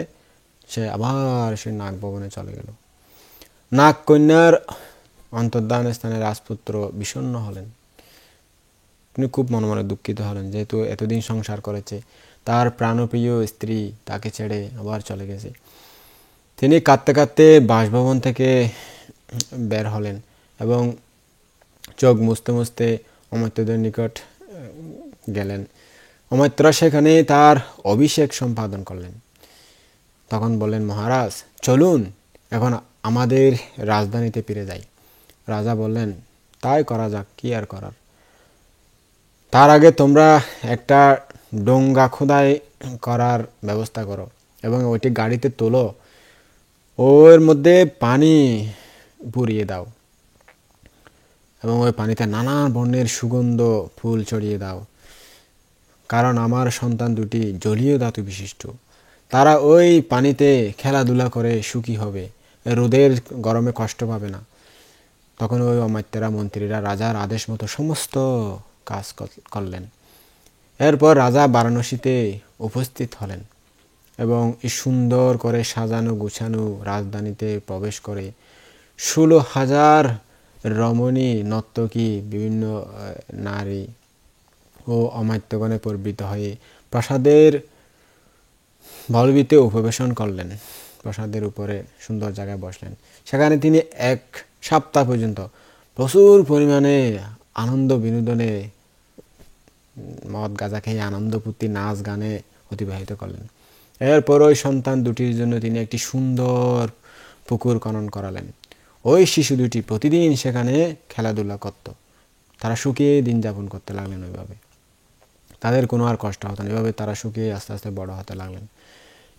সে আবার সে নাগ ভবনে চলে গেল। নাগকন্যার অন্তর্ধান স্থানে রাজপুত্র বিষণ্ণ হলেন, তিনি খুব মনে মনে দুঃখিত হলেন, যেহেতু এতদিন সংসার করেছে, তার প্রাণপ্রিয় স্ত্রী তাকে ছেড়ে আবার চলে গেছে। তিনি কাঁদতে কাঁদতে বাসভবন থেকে বের হলেন এবং চোখ মুছতে মুছতে অমাত্যদের নিকট গেলেন। অমাত্যরা সেখানে তার অভিষেক সম্পাদন করলেন। তখন বললেন, মহারাজ চলুন এখন আমাদের রাজধানীতে ফিরে যাই। রাজা বললেন, তাই করা যাক, কি আর করার। তার আগে তোমরা একটা ডোঙ্গা খোদাই করার ব্যবস্থা করো এবং ওইটি গাড়িতে তোলো, ওর মধ্যে পানি পুরিয়ে দাও এবং ওই পানিতে নানান বর্ণের সুগন্ধ ফুল ছড়িয়ে দাও, কারণ আমার সন্তান দুটি জলীয় ধাতু বিশিষ্ট, তারা ওই পানিতে খেলাধুলা করে সুখী হবে, রোদের গরমে কষ্ট পাবে না। তখন ওই অমাত্যেরা মন্ত্রীরা রাজার আদেশ মতো সমস্ত কাজ করলেন। এরপর রাজা বারাণসীতে উপস্থিত হলেন এবং এই সুন্দর করে সাজানো গুছানো রাজধানীতে প্রবেশ করে 16,000 রমণী, নর্তকী, বিভিন্ন নারী ও অমাত্যগণে পরিবৃত হয়ে প্রাসাদের ভলভিতে উপবেশন করলেন। প্রাসাদের উপরে সুন্দর জায়গায় বসলেন। সেখানে তিনি 1 সপ্তাহ পর্যন্ত প্রচুর পরিমাণে আনন্দ বিনোদনে মদ গাঁজা খেয়ে আনন্দ ফুর্তি নাচ গানে অতিবাহিত করলেন। এরপর ওই সন্তান দুটির জন্য তিনি একটি সুন্দর পুকুর খনন করালেন। ওই শিশু দুটি প্রতিদিন সেখানে খেলাধুলা করত, তারা সুখে দিন যাপন করতে লাগলেন। ওইভাবে তাদের কোনো আর কষ্ট হতো না, এভাবে তারা সুখে আস্তে আস্তে বড় হতে লাগলেন।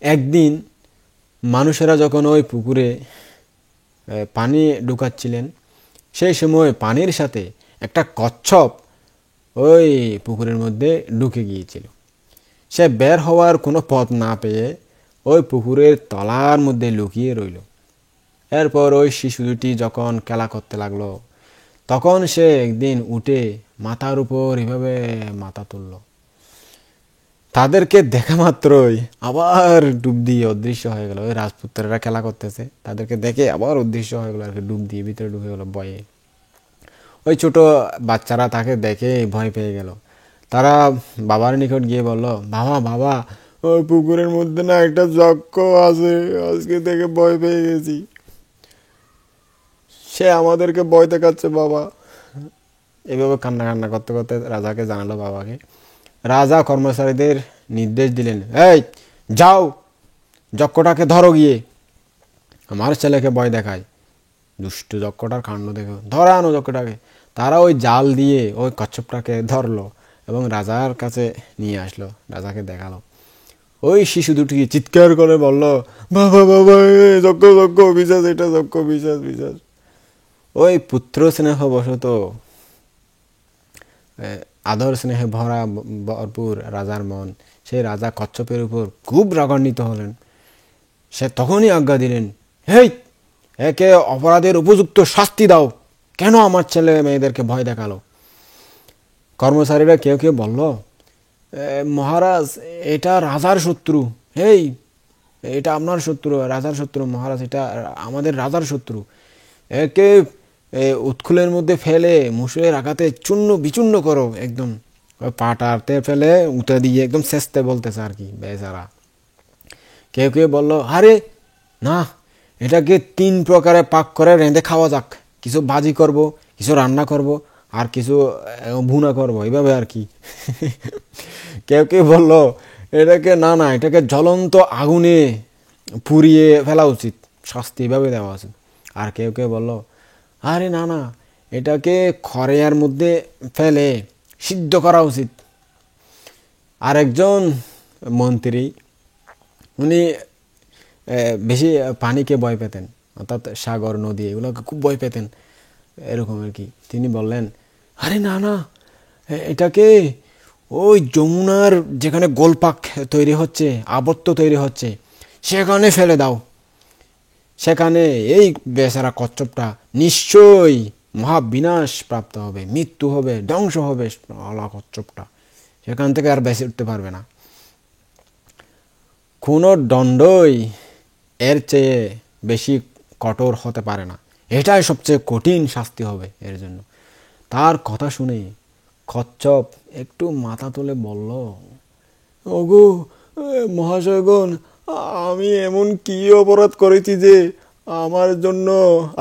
একদিন মানুষেরা যখন ওই পুকুরে পানি ঢুকাচ্ছিলেন, সেই সময় পানির সাথে একটা কচ্ছপ ওই পুকুরের মধ্যে ঢুকে গিয়েছিল। সে বের হওয়ার কোনো পথ না পেয়ে ওই পুকুরের তলার মধ্যে লুকিয়ে রইল। এরপর ওই শিশু দুটি যখন খেলা করতে লাগলো, তখন সে একদিন উঠে মাথার উপর এভাবে মাথা তুলল। তাদেরকে দেখা মাত্রই আবার ডুব দিয়ে অদৃশ্য হয়ে গেল। ওই রাজপুত্রেরা খেলা করতেছে, তাদেরকে দেখে আবার অদৃশ্য হয়ে গেল আর কি, ডুব দিয়ে ভিতরে ঢুকে গেল ভয়ে। ওই ছোট বাচ্চারা তাকে দেখে ভয় পেয়ে গেল। তারা বাবার নিকট গিয়ে বলল, বাবা বাবা, ওই পুকুরের মধ্যে না একটা যক্ষ আছে, আজকে থেকে ভয় পেয়ে গেছি, সে আমাদেরকে ভয় দেখাচ্ছে বাবা। এভাবে কান্না কান্না করতে করতে রাজাকে জানালো বাবাকে। রাজা কর্মচারীদের নির্দেশ দিলেন, এই যাও, যক্ষটাকে ধরো, গিয়ে আমার ছেলেকে ভয় দেখায়, দুষ্ট যক্ষটার কাণ্ড দেখো, ধরা আনো যক্ষটাকে। তারা ওই জাল দিয়ে ওই কচ্ছপটাকে ধরলো এবং রাজার কাছে নিয়ে আসলো, রাজাকে দেখালো। ওই শিশু দুটি চিৎকার করে বলল, বাবা বাবা, যক্ষ যক্ষ বিশ্বাস, এটা যক্ষ বিশ্বাস বিশ্বাস। ওই পুত্র স্নেহ বশত আদর স্নেহে ভরা ভরপুর রাজার মন, সেই রাজা কচ্ছপের উপর খুব রাগান্বিত হলেন। সে তখনই আজ্ঞা দিলেন, হেই, একে অপরাধের উপযুক্ত শাস্তি দাও, কেন আমার ছেলে মেয়েদেরকে ভয় দেখালো। কর্মচারীরা কেউ কেউ বলল, মহারাজ এটা রাজার শত্রু, হেই এটা আপনার শত্রু, রাজার শত্রু মহারাজ, এটা আমাদের রাজার শত্রু, একে উৎকুলের মধ্যে ফেলে মুসুরের আঘাতে চূর্ণ বিচূর্ণ করো, একদম ওই পাটাতে ফেলে উঠে দিয়ে একদম চেষ্টা বলতেছে আর কি বেচারা। কেউ কেউ বলল, আরে না, এটাকে 3 প্রকারে পাক করে রেঁধে খাওয়া যাক, কিছু ভাজি করব, কিছু রান্না করব, আর কিছু ভুনা করব, এইভাবে আর কি। কেউ কেউ বললো এটাকে না না, এটাকে জ্বলন্ত আগুনে পুড়িয়ে ফেলা উচিত, শাস্তি এভাবে দেওয়া উচিত। আর কেউ কেউ বললো আরে না না, এটাকে খড়ের মধ্যে ফেলে সিদ্ধ করা উচিত। আরেকজন মন্ত্রী, উনি বেশি পানিকে ভয় পেতেন, অর্থাৎ সাগর নদী এগুলোকে খুব ভয় পেতেন এরকম আর কি। তিনি বললেন আরে না না, এটাকে ওই যমুনার যেখানে গোলপাক তৈরি হচ্ছে, আবর্ত তৈরি হচ্ছে, সেখানে ফেলে দাও। সেখানে এই বেচারা কচ্ছপটা নিশ্চয়ই মহাবিনাশ প্রাপ্ত হবে, মৃত্যু হবে, ধ্বংস হবে কচ্ছপটা, সেখান থেকে আর বেঁচে উঠতে পারবে না। কোনো দণ্ডই এর চেয়ে বেশি কঠোর হতে পারে না, এটাই সবচেয়ে কঠিন শাস্তি হবে এর জন্য। তার কথা শুনে কচ্ছপ একটু মাথা তুলে বলল, ওগো মহাশয়গণ, আমি এমন কি অপরাধ করেছি যে আমার জন্য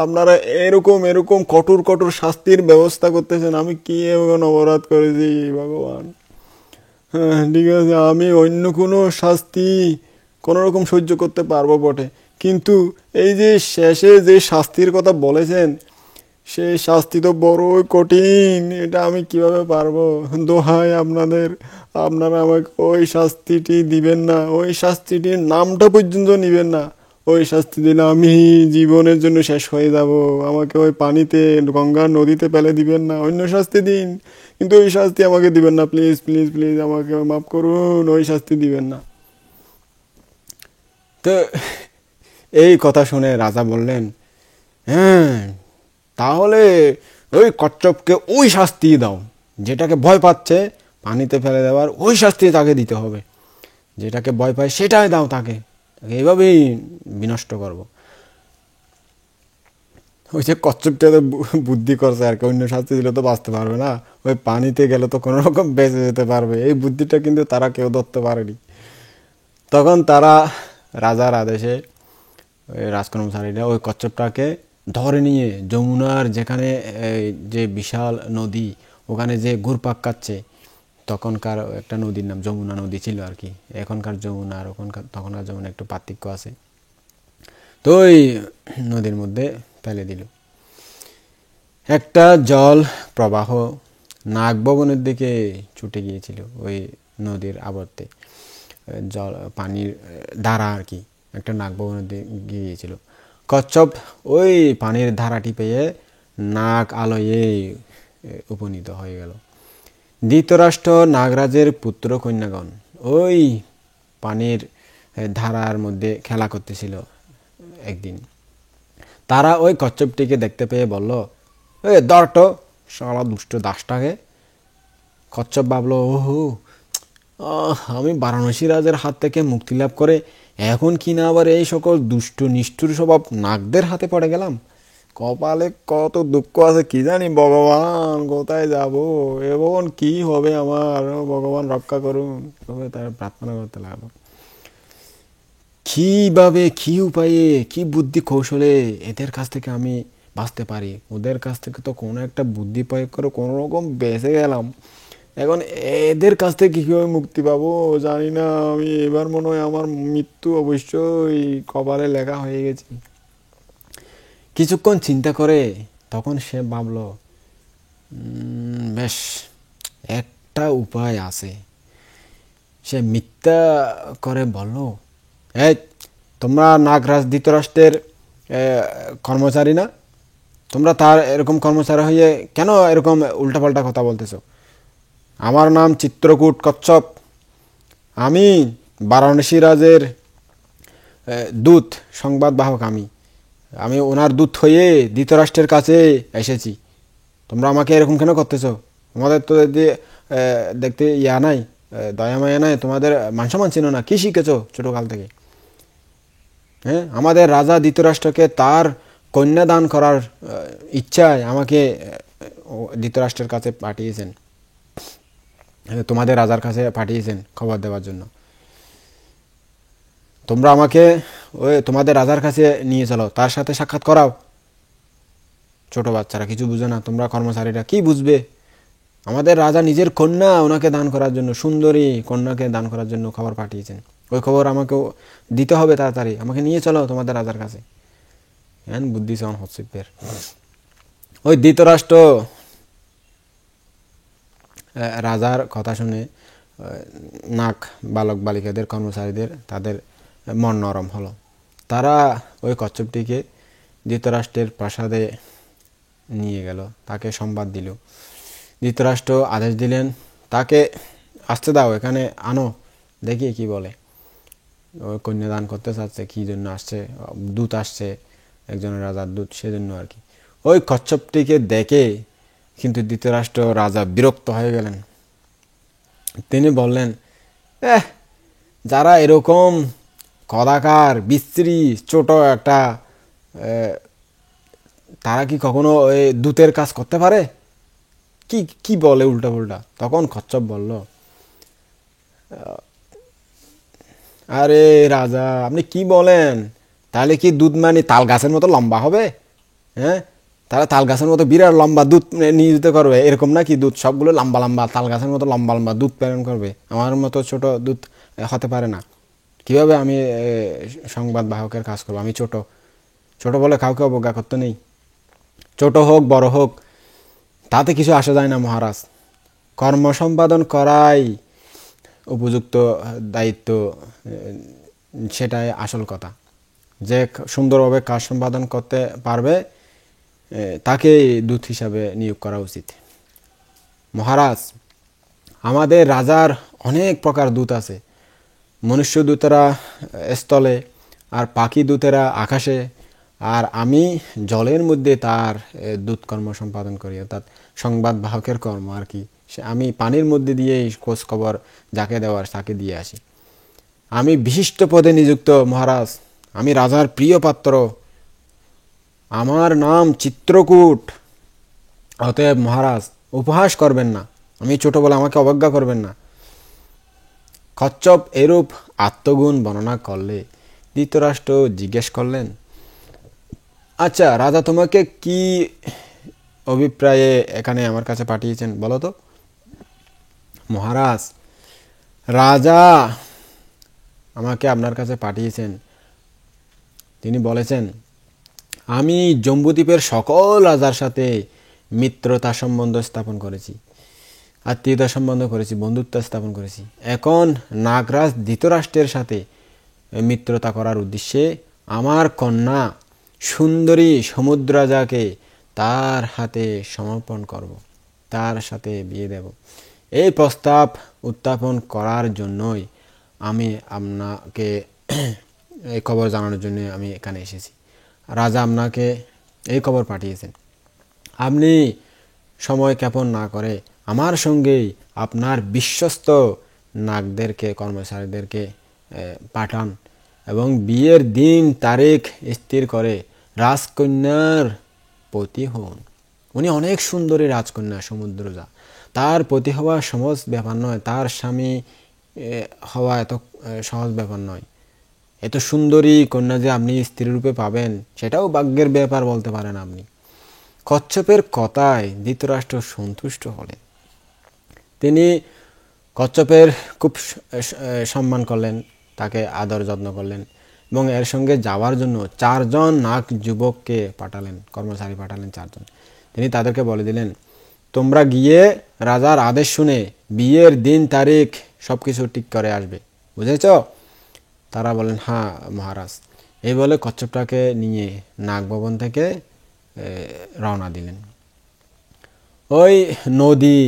আপনারা এরকম এরকম কঠোর কঠোর শাস্তির ব্যবস্থা করতেছেন? আমি কি এমন অপরাধ করেছি ভগবান? হ্যাঁ ঠিক আছে, আমি অন্য কোনো শাস্তি কোনো রকম সহ্য করতে পারবো বটে, কিন্তু এই যে শেষে যে শাস্তির কথা বলেছেন, সেই শাস্তি তো বড়ই কঠিন, এটা আমি কিভাবে পারবো? দোহাই আপনাদের, আপনারা আমাকে ওই শাস্তিটি দিবেন না, ওই শাস্তিটির নামটা পর্যন্ত নিবেন না। ওই শাস্তি দিলে আমি জীবনের জন্য শেষ হয়ে যাব। আমাকে ওই পানিতে, গঙ্গা নদীতে ফেলে দিবেন না, অন্য শাস্তি দিন, কিন্তু ওই শাস্তি আমাকে দিবেন না, প্লিজ প্লিজ প্লিজ, আমাকে মাফ করুন, ওই শাস্তি দিবেন না। তো এই কথা শুনে রাজা বললেন, হ্যাঁ তাহলে ওই কচ্ছপকে ওই শাস্তি দাও, যেটাকে ভয় পাচ্ছে পানিতে ফেলে দেওয়ার ওই শাস্তি তাকে দিতে হবে, যেটাকে ভয় পায় সেটাই দাও তাকে, এইভাবেই বিনষ্ট করব। ওই যে কচ্ছপটা তো বুদ্ধি করছে আর কি, অন্য শাস্তি দিলে তো বাঁচতে পারবে না, ওই পানিতে গেলে তো কোনো রকম বেঁচে যেতে পারবে, এই বুদ্ধিটা কিন্তু তারা কেউ ধরতে পারেনি। তখন তারা রাজার আদেশে ওই রাজকর্মচারীরা ওই কচ্ছপটাকে ধরে নিয়ে যমুনার যেখানে যে বিশাল নদী, ওখানে যে ঘুরপাক খাচ্ছে, তখনকার একটা নদীর নাম যমুনা নদী ছিল আর কি, এখনকার যমুনা আর তখনকার যমুনা একটু পার্থক্য আছে, তো ওই নদীর মধ্যে ফেলে দিল। একটা জল প্রবাহ নাগ ভবনের দিকে ছুটে গিয়েছিল, ওই নদীর আবর্তে জল পানির ধারা আর কি, একটা নাগ ভবনের দিকে গিয়েছিল। কচ্ছপ ওই পানির ধারাটি পেয়ে নাগ আলয়ে উপনীত হয়ে গেল। ধৃতরাষ্ট্র নাগরাজের পুত্র কন্যাগণ ওই পানির ধারার মধ্যে খেলা করতেছিল একদিন। তারা ওই কচ্ছপটিকে দেখতে পেয়ে বলল, এ দর্ট সারা দুষ্ট দাসটাকে। কচ্ছপ ভাবল, ওহো আমি বারাণসী রাজের হাত থেকে মুক্তি লাভ করে এখন কিনা আবার এই সকল দুষ্ট নিষ্ঠুর স্বভাব নাগদের হাতে পড়ে গেলাম। কপালে কত দুঃখ আছে কি জানি, ভগবান কোথায় যাব, এবং কি হবে আমার, ভগবান রক্ষা করুন, তবে তার প্রার্থনা করতে লাগলো। কিভাবে, কি উপায়ে, কি বুদ্ধি কৌশলে এদের কাছ থেকে আমি বাঁচতে পারি? ওদের কাছ থেকে তো কোনো একটা বুদ্ধি প্রয়োগ করে কোনো রকম বেঁচে গেলাম, এখন এদের কাছ থেকে কীভাবে মুক্তি পাবো জানি না। আমি এবার মনে হয় আমার মৃত্যু অবশ্যই কপালে লেখা হয়ে গেছে। কিছুক্ষণ চিন্তা করে তখন সে ভাবল, বেশ একটা উপায় আছে। সে মিথ্যা করে বলল, এই তোমরা নাগরাজ ধৃতরাষ্ট্রের কর্মচারী না? তোমরা তার এরকম কর্মচারী হয়ে কেন এরকম উল্টাপাল্টা কথা বলতেছো? আমার নাম চিত্রকূট কচ্ছপ, আমি বারাণসী রাজের দূত, সংবাদবাহক। আমি ওনার দূত হয়ে ধৃতরাষ্ট্রের কাছে এসেছি। তোমরা আমাকে এরকম কেন করতেছো? তোমাদের তো দেখতে ইয়া নাই, দয়া মায়া নাই, তোমাদের মান সম্মান ছিল না, কি শিখেছো ছোটকাল থেকে? হ্যাঁ, আমাদের রাজা ধৃতরাষ্ট্রকে তার কন্যা দান করার ইচ্ছায় আমাকে ধৃতরাষ্ট্রের কাছে পাঠিয়েছেন, তোমাদের রাজার কাছে পাঠিয়েছেন খবর দেওয়ার জন্য। তোমরা আমাকে ওই তোমাদের রাজার কাছে নিয়ে চলো, তার সাথে সাক্ষাৎ করাও। ছোট বাচ্চারা কিছু বুঝে না, তোমরা কর্মচারীরা কি বুঝবে? আমাদের রাজা নিজের কন্যা ওনাকে দান করার জন্য, সুন্দরী কন্যাকে দান করার জন্য খবর পাঠিয়েছেন। ওই খবর আমাকেও দিতে হবে তাড়াতাড়ি, আমাকে নিয়ে চলো তোমাদের রাজার কাছে। হ্যাঁ, বুদ্ধি সন হচ্ছিপের। ওই ধৃতরাষ্ট্র রাজার কথা শুনে নাক বালক বালিকাদের, কর্মচারীদের, তাদের মন নরম হলো। তারা ওই কচ্ছপটিকে ধৃতরাষ্ট্রের প্রাসাদে নিয়ে গেল, তাকে সংবাদ দিল। ধৃতরাষ্ট্র আদেশ দিলেন, তাকে আসতে দাও, এখানে আনো, দেখি কি বলে। ওই কন্যাদান করতে চাচ্ছে, কি জন্য আসছে, দূত আসছে, একজনের রাজার দূত, সেজন্য আর কি। ওই কচ্ছপটিকে দেখে কিন্তু ধৃতরাষ্ট্র রাজা বিরক্ত হয়ে গেলেন। তিনি বললেন, যারা এরকম কদাকার, বিশ্রী, ছোট একটা, তারা কি কখনো ওই দূতের কাজ করতে পারে? কি কি বলে উল্টা পুল্টা। তখন কচ্ছপ বলল, আরে রাজা, আপনি কি বলেন? তাহলে কি দুধ মানে তাল গাছের মতো লম্বা হবে? হ্যাঁ, তাহলে তাল গাছের মতো বিরাট লম্বা দুধ নিয়োজিত করবে, এরকম নাকি? দুধ সবগুলো লম্বা লম্বা, তাল গাছের মতো লম্বা লম্বা দুধ প্রেরণ করবে? আমার মতো ছোট দুধ হতে পারে না। কিভাবে আমি সংবাদ বাহকের কাজ করবো? আমি ছোট। ছোট বলে কাউকে অবজ্ঞা করতে নেই, ছোট হোক বড় হোক তাতে কিছু আসা যায় না মহারাজ। কর্ম সম্পাদন করাই উপযুক্ত দায়িত্ব, সেটাই আসল কথা। যে সুন্দরভাবে কাজ সম্পাদন করতে পারবে তাকে দূত হিসাবে নিয়োগ করা উচিত। মহারাজ, আমাদের রাজার অনেক প্রকার দূত আছে। মনুষ্য দূতেরা স্থলে, আর পাখি দূতেরা আকাশে, আর আমি জলের মধ্যে তার দূত কর্ম সম্পাদন করি, অর্থাৎ সংবাদ বাহকের কর্ম আর কি। আমি পানির মধ্যে দিয়ে খোঁজ খবর যাকে দেওয়ার তাকে দিয়ে আসি। আমি বিশিষ্ট পদে নিযুক্ত মহারাজ, আমি রাজার প্রিয় পাত্র, আমার নাম চিত্রকূট। অতএব মহারাজ উপহাস করবেন না, আমি ছোট বলে আমাকে অবজ্ঞা করবেন না। কচ্ছপ এরূপ আত্মগুণ বর্ণনা করলে ধৃতরাষ্ট্র জিজ্ঞেস করলেন, আচ্ছা রাজা, তোমাকে কি অভিপ্রায়ে এখানে আমার কাছে পাঠিয়েছেন বলো তো? মহারাজ, রাজা আমাকে আপনার কাছে পাঠিয়েছেন, তিনি বলেছেন, আমি জম্বুদ্বীপের সকল রাজার সাথে মিত্রতা সম্বন্ধ স্থাপন করেছি, আত্মীয়তা সম্বন্ধ করেছি, বন্ধুত্ব স্থাপন করেছি। এখন নাগরাজ ধৃতরাষ্ট্রের সাথে মিত্রতা করার উদ্দেশ্যে আমার কন্যা সুন্দরী সমুদ্ররাজাকে তার হাতে সমর্পণ করব, তার সাথে বিয়ে দেব। এই প্রস্তাব উত্থাপন করার জন্যই আমি আপনাকে এই খবর জানানোর জন্য আমি এখানে এসেছি। রাজা আপনাকে এই খবর পাঠিয়েছেন। আপনি সময় ক্ষেপণ না করে আমার সঙ্গেই আপনার বিশ্বস্ত নাগদেরকে, কর্মচারীদেরকে পাঠান এবং বিয়ের দিন তারিখ স্থির করে রাজকন্যার পতি হন। উনি অনেক সুন্দরী রাজকন্যা সমুদ্রজা, তার পতি হওয়া সহজ ব্যাপার নয়, তার স্বামী হওয়া এত সহজ ব্যাপার নয়। এত সুন্দরী কন্যা যে আপনি স্ত্রী রূপে পাবেন, সেটাও ভাগ্যের ব্যাপার বলতে পারেন আপনি। কচ্ছপের কথায় ধৃতরাষ্ট্র সন্তুষ্ট হলেন। তিনি কচ্ছপের খুব সম্মান করলেন, তাকে আদর যত্ন করলেন এবং এর সঙ্গে যাওয়ার জন্য 4 জন নাগ যুবককে পাঠালেন, কর্মচারী পাঠালেন 4 জন। তিনি তাদেরকে বলে দিলেন, তোমরা গিয়ে রাজার আদেশ শুনে বিয়ের দিন তারিখ সবকিছু ঠিক করে আসবে, বুঝেছ? তারা বলেন, হ্যাঁ মহারাজ। এই বলে কচ্ছপটাকে নিয়ে নাগভবন থেকে রওনা দিলেন। ওই নদী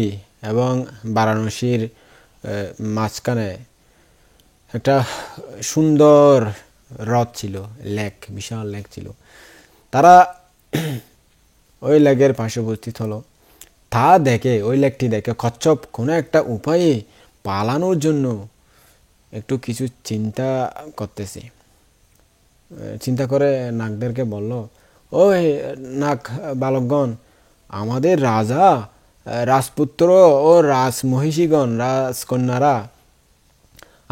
এবং বারাণসীর মাঝখানে একটা সুন্দর হ্রদ ছিল, লেক, বিশাল লেক ছিল। তারা ওই লেকের পাশে উপস্থিত হলো। তা দেখে, ওই লেকটি দেখে কচ্ছপ কোনো একটা উপায়ে পালানোর জন্য একটু কিছু চিন্তা করতেছে। চিন্তা করে নাগদেরকে বলল, ওই নাগ বালকগণ, আমাদের রাজা, রাজপুত্র ও রাজমহিষীগণ, রাজকন্যারা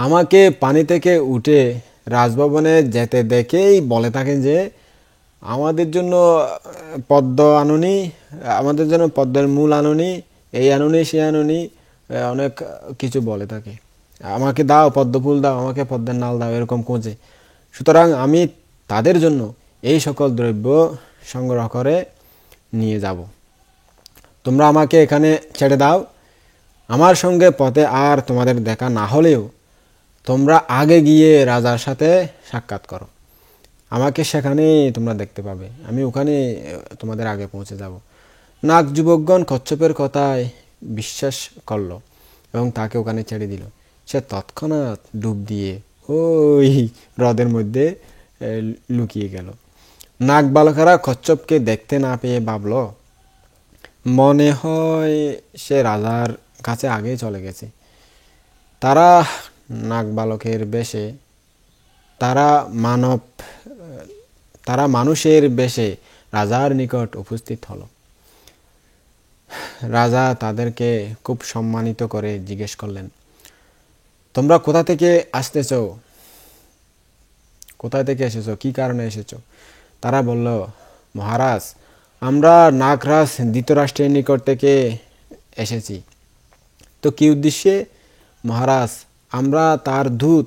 আমাকে পানি থেকে উঠে রাজভবনে যেতে দেখেই বলে থাকেন যে আমাদের জন্য পদ্ম আনুনি, আমাদের জন্য পদ্মের মূল আনুনি, এই আনুনি সে আনুনি, অনেক কিছু বলে থাকে। আমাকে দাও পদ্ম ফুল দাও, আমাকে পদ্মের নাল দাও, এরকম খোঁজে। সুতরাং আমি তাদের জন্য এই সকল দ্রব্য সংগ্রহ করে নিয়ে যাব। তোমরা আমাকে এখানে ছেড়ে দাও। আমার সঙ্গে পথে আর তোমাদের দেখা না হলেও তোমরা আগে গিয়ে রাজার সাথে সাক্ষাৎ করো। আমাকে সেখানেই তোমরা দেখতে পাবে, আমি ওখানে তোমাদের আগে পৌঁছে যাব। নাগ যুবকগণ কচ্ছপের কথায় বিশ্বাস করল এবং তাকে ওখানে ছেড়ে দিল। সে তৎক্ষণাৎ ডুব দিয়ে ওই হ্রদের মধ্যে লুকিয়ে গেল। নাগ বালকেরা কচ্ছপকে দেখতে না পেয়ে ভাবল মনে হয় সে রাজার কাছে আগেই চলে গেছে। তারা নাগ বালকের বেশে তারা মানুষের বেশে রাজার নিকট উপস্থিত হলো। রাজা তাদেরকে খুব সম্মানিত করে জিজ্ঞেস করলেন, তোমরা কোথা থেকে আসতেছ? কোথায় থেকে এসেছো? কি কারণে এসেছো? তারা বলল, মহারাজ, আমরা নাগরাজ ধৃতরাষ্ট্রের নিকট থেকে এসেছি। তো কি উদ্দেশ্যে? মহারাজ, আমরা তার দূত।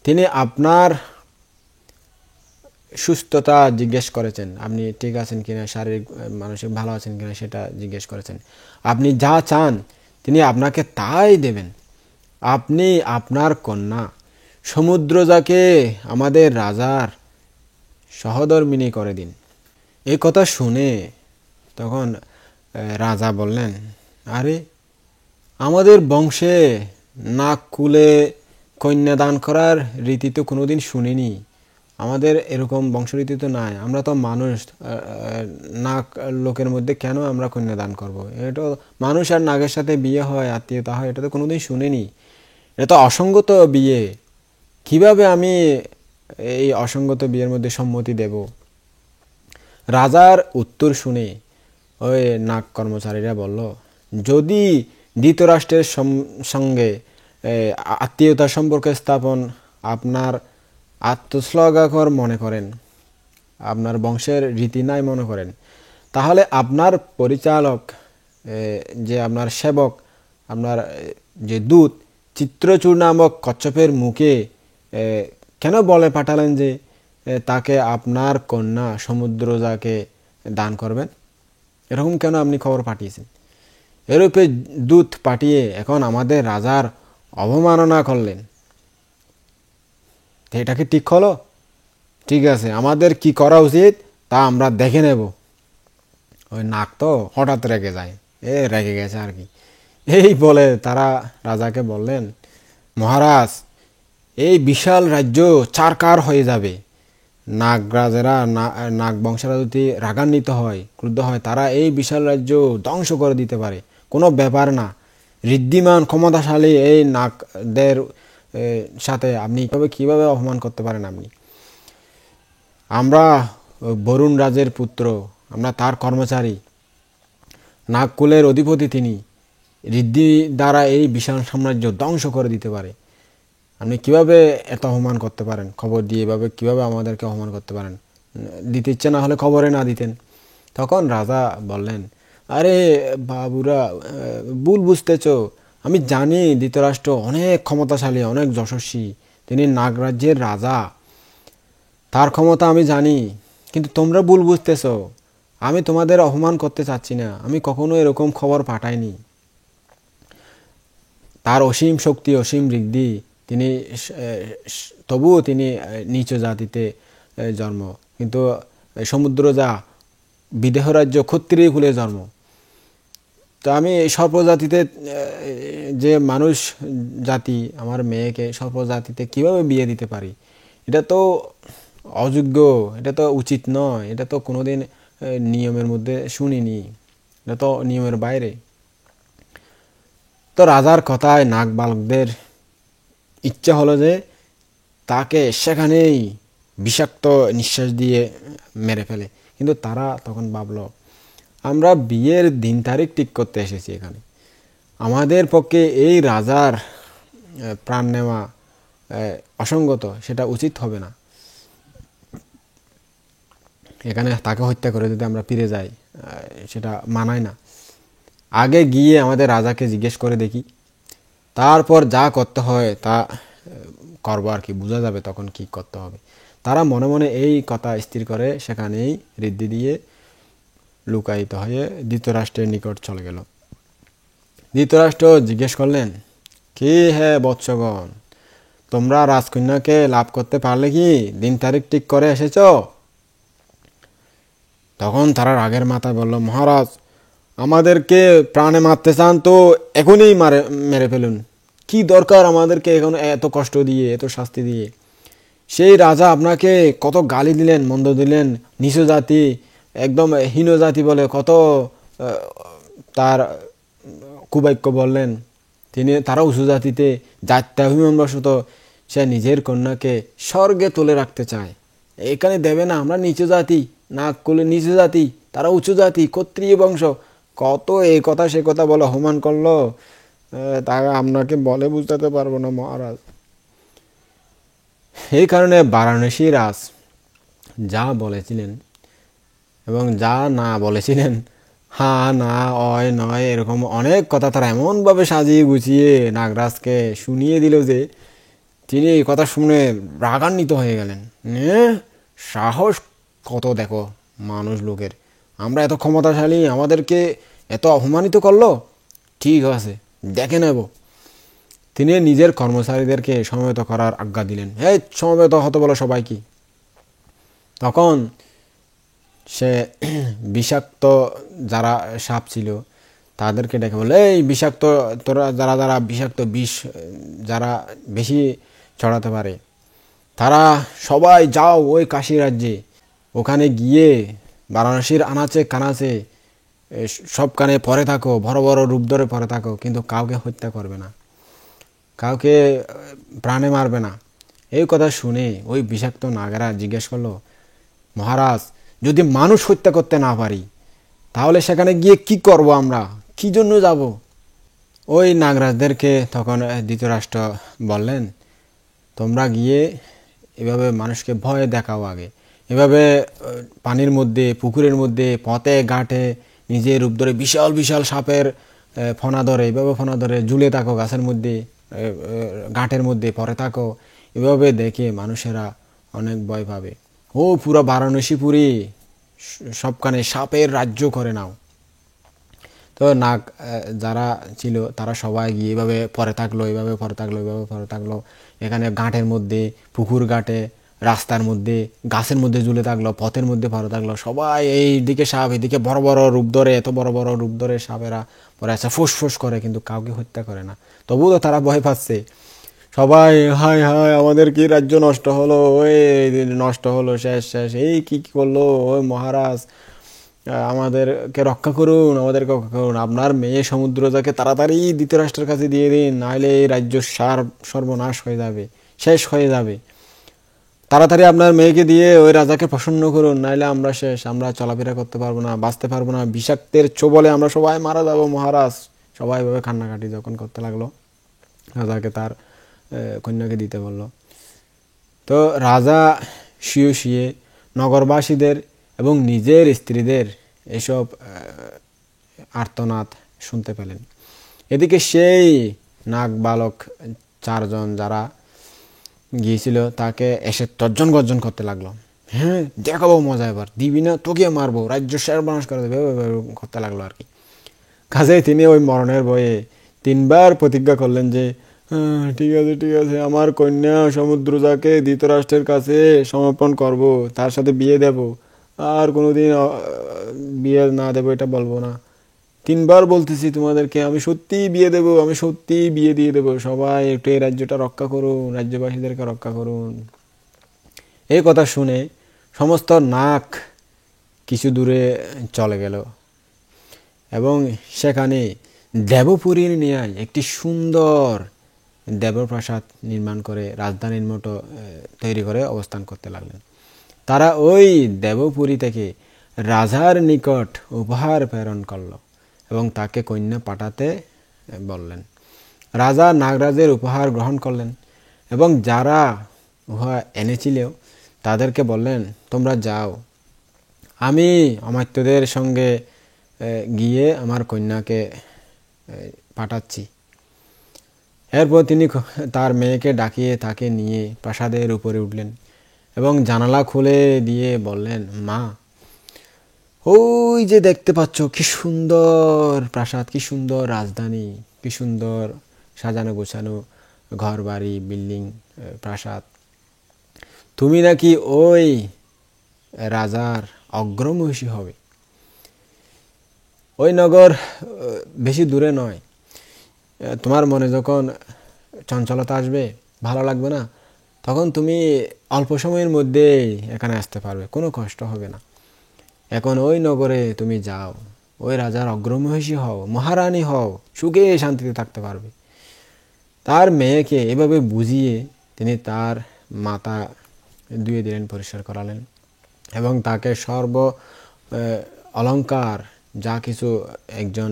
তিনি আপনার সুস্থতা জিজ্ঞেস করেছেন, আপনি ঠিক আছেন কিনা, শারীরিক মানসিক ভালো আছেন কিনা সেটা জিজ্ঞেস করেছেন। আপনি যা চান তিনি আপনাকে তাই দেবেন। আপনি আপনার কন্যা সমুদ্রজাকে আমাদের রাজার সহধর্মিণী করে দিন। এই কথা শুনে তখন রাজা বললেন, আরে আমাদের বংশে নাক কুলে কন্যা দান করার রীতি তো কোনোদিন শুনিনি। আমাদের এরকম বংশরীতি তো নাই। আমরা তো মানুষ, নাক লোকের মধ্যে কেন আমরা কন্যা দান করব? এটা মানুষ আর নাগের সাথে বিয়ে হয়, আত্মীয়তা হয়, এটা তো কোনোদিন শুনিনি। এটা তো অসঙ্গত বিয়ে। কিভাবে আমি এই অসঙ্গত বিয়ের মধ্যে সম্মতি দেব? রাজার উত্তর শুনে ওই নাগ কর্মচারীরা বলল, যদি ধৃতরাষ্ট্রের সঙ্গে আত্মীয়তার সম্পর্ক স্থাপন আপনার আত্মশ্লাঘাকর মনে করেন, আপনার বংশের রীতি নাই মনে করেন, তাহলে আপনার পরিচালক, যে আপনার সেবক, আপনার যে দূত চিত্রচূড় নামক কচ্ছপের মুখে কেন বলে পাঠালেন যে তাকে আপনার কন্যা সমুদ্রজাকে দান করবেন? এরকম কেন আপনি খবর পাঠিয়েছেন? এরূপে দূত পাঠিয়ে এখন আমাদের রাজার অবমাননা করলেন। এটা কি ঠিক হলো? ঠিক আছে, আমাদের কি করা উচিত তা আমরা দেখে নেব। ওই নাক তো হঠাৎ রেগে যায়, রেগে গেছে আর কি। এই বলে তারা রাজাকে বললেন, মহারাজ, এই বিশাল রাজ্য চারকার হয়ে যাবে। নাগরাজেরা, নাগ বংশেরা যদি রাগান্বিত হয়, ক্রুদ্ধ হয়, তারা এই বিশাল রাজ্য ধ্বংস করে দিতে পারে। কোনো ব্যাপার না। ঋদ্ধিমান ক্ষমতাশালী এই নাগদের সাথে আপনি কিভাবে অপমান করতে পারেন? আমরা বরুণ রাজের পুত্র, আমরা তার কর্মচারী, নাগকুলের অধিপতি তিনি। ঋদ্ধি দ্বারা এই বিশাল সাম্রাজ্য ধ্বংস করে দিতে পারে। আপনি কিভাবে এত অপমান করতে পারেন? খবর দিয়ে এভাবে কিভাবে আমাদেরকে অপমান করতে পারেন? দিতে ইচ্ছে না হলে খবরে না দিতেন। তখন রাজা বললেন, আরে বাবুরা, ভুল বুঝতেছ। আমি জানি ধৃতরাষ্ট্র অনেক ক্ষমতাশালী, অনেক যশস্বী, তিনি নাগরাজ্যের রাজা, তার ক্ষমতা আমি জানি। কিন্তু তোমরা ভুল বুঝতেছ। আমি তোমাদের অপমান করতে চাচ্ছি না। আমি কখনো এরকম খবর পাঠাইনি। তার অসীম শক্তি, অসীম ঋদ্ধি, তিনি তবুও তিনি নিচ জাতিতে জন্ম, কিন্তু সমুদ্র যা বিদেহ রাজ্য ক্ষত্রিয় কুলে জন্ম। তো আমি সর্পজাতিতে, যে মানুষ জাতি, আমার মেয়েকে সর্পজাতিতে কিভাবে বিয়ে দিতে পারি? এটা তো অযোগ্য, এটা তো উচিত নয়, এটা তো কোনোদিন নিয়মের মধ্যে শুনিনি, এটা তো নিয়মের বাইরে। তো রাজার কথায় নাগ বালকদের ইচ্ছা হলো যে তাকে সেখানেই বিষাক্ত নিঃশ্বাস দিয়ে মেরে ফেলে। কিন্তু তারা তখন ভাবল, আমরা বিয়ের দিন তারিখ ঠিক করতে এসেছি এখানে। আমাদের পক্ষে এই রাজার প্রাণ নেওয়া অসঙ্গত, সেটা উচিত হবে না। এখানে তাকে হত্যা করে যদি আমরা ফিরে যাই, সেটা মানায় না। আগে গিয়ে আমাদের রাজাকে জিজ্ঞেস করে দেখি, তারপর যা করতে হয় তা করবো আর কি, বোঝা যাবে তখন কি করতে হবে। তারা মনে মনে এই কথা স্থির করে সেখানেই ঋদ্ধি দিয়ে লুকায়িত হয়ে ধৃতরাষ্ট্রের নিকট চলে গেল। ধৃতরাষ্ট্র জিজ্ঞেস করলেন, কি হে বৎসগণ, তোমরা রাজকন্যাকে লাভ করতে পারলে কি? দিন তারিখ ঠিক করে এসেছ? তখন তারা রাগের মাথায় বলল, মহারাজ, আমাদেরকে প্রাণে মারতে চান তো এখনই মেরে ফেলুন। কি দরকার আমাদেরকে এখন এত কষ্ট দিয়ে, এত শাস্তি দিয়ে? সেই রাজা আপনাকে কত গালি দিলেন, মন্দ দিলেন, নিচু জাতি, একদম হীন জাতি বলে কত তার কুবাক্য বললেন। তারা উঁচু জাতিতে জাত্যাভিমানবশত সে নিজের কন্যাকে স্বর্গে তুলে রাখতে চায়, এখানে দেবে না। আমরা নিচু জাতি, নাক কুলে নিচু জাতি, তারা উঁচু জাতি, ক্ষত্রিয় বংশ, কত এই কথা সে কথা বলে অপমান করলো, তা আপনাকে বলে বুঝতে পারবো না মহারাজ। এই কারণে বারাণসী রাজ যা বলেছিলেন এবং যা না বলেছিলেন, হ্যাঁ না অয় নয় এরকম অনেক কথা তারা এমনভাবে সাজিয়ে গুছিয়ে নাগরাজকে শুনিয়ে দিল যে তিনি এই কথা শুনে রাগান্বিত হয়ে গেলেন। সাহস কত দেখো মানুষ লোকের, আমরা এত ক্ষমতাশালী, আমাদেরকে এত অপমানিত করলো, ঠিক আছে দেখে নেব। তিনি নিজের কর্মচারীদেরকে সমবেত করার আজ্ঞা দিলেন। এই সমবেত হতে বলো সবাইকে। তখন সে বিষাক্ত যারা সাপ ছিল তাদেরকে ডেকে বলে, এই বিষাক্ত তোরা যারা যারা বিষাক্ত বিষ যারা বেশি ছড়াতে পারে তারা সবাই যাও ওই কাশী রাজ্যে, ওখানে গিয়ে বারাণসীর আনাচে কানাচে সবখানে পরে থাকো, বড় বড় রূপ ধরে পরে থাকো, কিন্তু কাউকে হত্যা করবে না, কাউকে প্রাণে মারবে না। এই কথা শুনে ওই বিষাক্ত নাগরা জিজ্ঞেস করলো, মহারাজ, যদি মানুষ হত্যা করতে না পারি তাহলে সেখানে গিয়ে কি করব, আমরা কি জন্য যাব? ওই নাগরাজদেরকে তখন ধৃতরাষ্ট্র বললেন, তোমরা গিয়ে এভাবে মানুষকে ভয় দেখাও, আগে এভাবে পানির মধ্যে, পুকুরের মধ্যে, পথে ঘাটে নিজের রূপ ধরে বিশাল বিশাল সাপের ফনা ধরে, এভাবে ফনা ধরে ঝুলে থাকো, গাছের মধ্যে ঘাটের মধ্যে পরে থাকো, এভাবে দেখে মানুষেরা অনেক ভয় পাবে। ও পুরো বারাণসীপুরী সবখানে সাপের রাজ্য করে নাও। তো নাগ যারা ছিল তারা সবাই গিয়ে এভাবে পরে থাকলো, এভাবে পরে থাকলো, এভাবে পরে থাকলো, এখানে ঘাটের মধ্যে, পুকুর ঘাটে, রাস্তার মধ্যে, গাছের মধ্যে ঝুলে থাকলো, পথের মধ্যে পরে থাকলো। সবাই এই দিকে সাপ, এদিকে বড় বড় রূপ ধরে, এত বড় বড় রূপ ধরে সাপেরা পরে আছে, ফুসফুস করে, কিন্তু কাউকে হত্যা করে না। তবুও তো তারা ভয় পাচ্ছে। সবাই হায় হায় আমাদের কি রাজ্য নষ্ট হলো, ওই নষ্ট হলো, শেষ শেষ, এই কি করলো ওই মহারাজ, আমাদেরকে রক্ষা করুন, আমাদেরকে রক্ষা করুন, আপনার মেয়ে সমুদ্রজাকে তাড়াতাড়ি ধৃতরাষ্ট্রের কাছে দিয়ে দিন, নাহলে এই রাজ্য সর্বনাশ হয়ে যাবে, শেষ হয়ে যাবে। তাড়াতাড়ি আপনার মেয়েকে দিয়ে ওই রাজাকে প্রসন্ন করুন, নাহলে আমরা শেষ, আমরা চলাফেরা করতে পারবো না, বাঁচতে পারবো না, বিষাক্তের ছোবলে আমরা সবাই মারা যাবো মহারাজ। সবাই এভাবে কান্নাকাটি যখন করতে লাগলো, রাজাকে তার কন্যাকে দিতে বলল। তো রাজা শুয়ে শুয়ে নগরবাসীদের এবং নিজের স্ত্রীদের এসব আর্তনাদ শুনতে পেলেন। এদিকে সেই নাগ বালক চারজন যারা গিয়েছিল তাকে এসে তর্জন গর্জন করতে লাগলো, হ্যাঁ দেখাবো মজা, এবার দিবি না তোকে মারবো, রাজ্য সর্বনাশ করে দেবে, করতে লাগলো আর কি। কাজেই তিনি ওই মরণের ভয়ে 3 বার প্রতিজ্ঞা করলেন যে ঠিক আছে ঠিক আছে, আমার কন্যা সমুদ্রজাকে ধৃতরাষ্ট্রের কাছে সমর্পণ করব, তার সাথে বিয়ে দেব, আর কোনোদিন বিয়ে না দেবো এটা বলবো না। 3 বার বলতেছি তোমাদেরকে, আমি সত্যিই বিয়ে দেবো, আমি সত্যিই বিয়ে দিয়ে দেবো, সবাই একটু এই রাজ্যটা রক্ষা করুন, রাজ্যবাসীদেরকে রক্ষা করুন। এই কথা শুনে সমস্ত নাক কিছু দূরে চলে গেল এবং সেখানে দেবপুরীর ন্যায় একটি সুন্দর দেবপ্রাসাদ নির্মাণ করে, রাজধানীর মতো তৈরি করে অবস্থান করতে লাগলেন। তারা ওই দেবপুরী থেকে রাজার নিকট উপহার প্রেরণ করল এবং তাকে কন্যা পাঠাতে বললেন। রাজা নাগরাজের উপহার গ্রহণ করলেন এবং যারা উহা এনেছিল তাদেরকে বললেন, তোমরা যাও, আমি অমাত্যদের সঙ্গে গিয়ে আমার কন্যাকে পাঠাচ্ছি। এরপর তিনি তার মেয়েকে ডাকিয়ে তাকে নিয়ে প্রাসাদের উপরে উঠলেন এবং জানালা খুলে দিয়ে বললেন, মা, ওই যে দেখতে পাচ্ছ কি সুন্দর প্রাসাদ, কি সুন্দর রাজধানী, কি সুন্দর সাজানো গোছানো ঘর বাড়ি, বিল্ডিং, প্রাসাদ। তুমি নাকি ওই রাজার অগ্রমহিষী হবে। ওই নগর বেশি দূরে নয়। তোমার মনে যখন চঞ্চলতা আসবে, ভালো লাগবে না, তখন তুমি অল্প সময়ের মধ্যেই এখানে আসতে পারবে, কোনো কষ্ট হবে না। এখন ওই নগরে তুমি যাও, ওই রাজার অগ্রমহিষী হও, মহারানী হও, সুখে শান্তিতে থাকতে পারবে। তার মেয়েকে এভাবে বুঝিয়ে তিনি তার মাথা ধুয়ে দিলেন, পরিষ্কার করালেন এবং তাকে সর্ব অলংকার যা কিছু একজন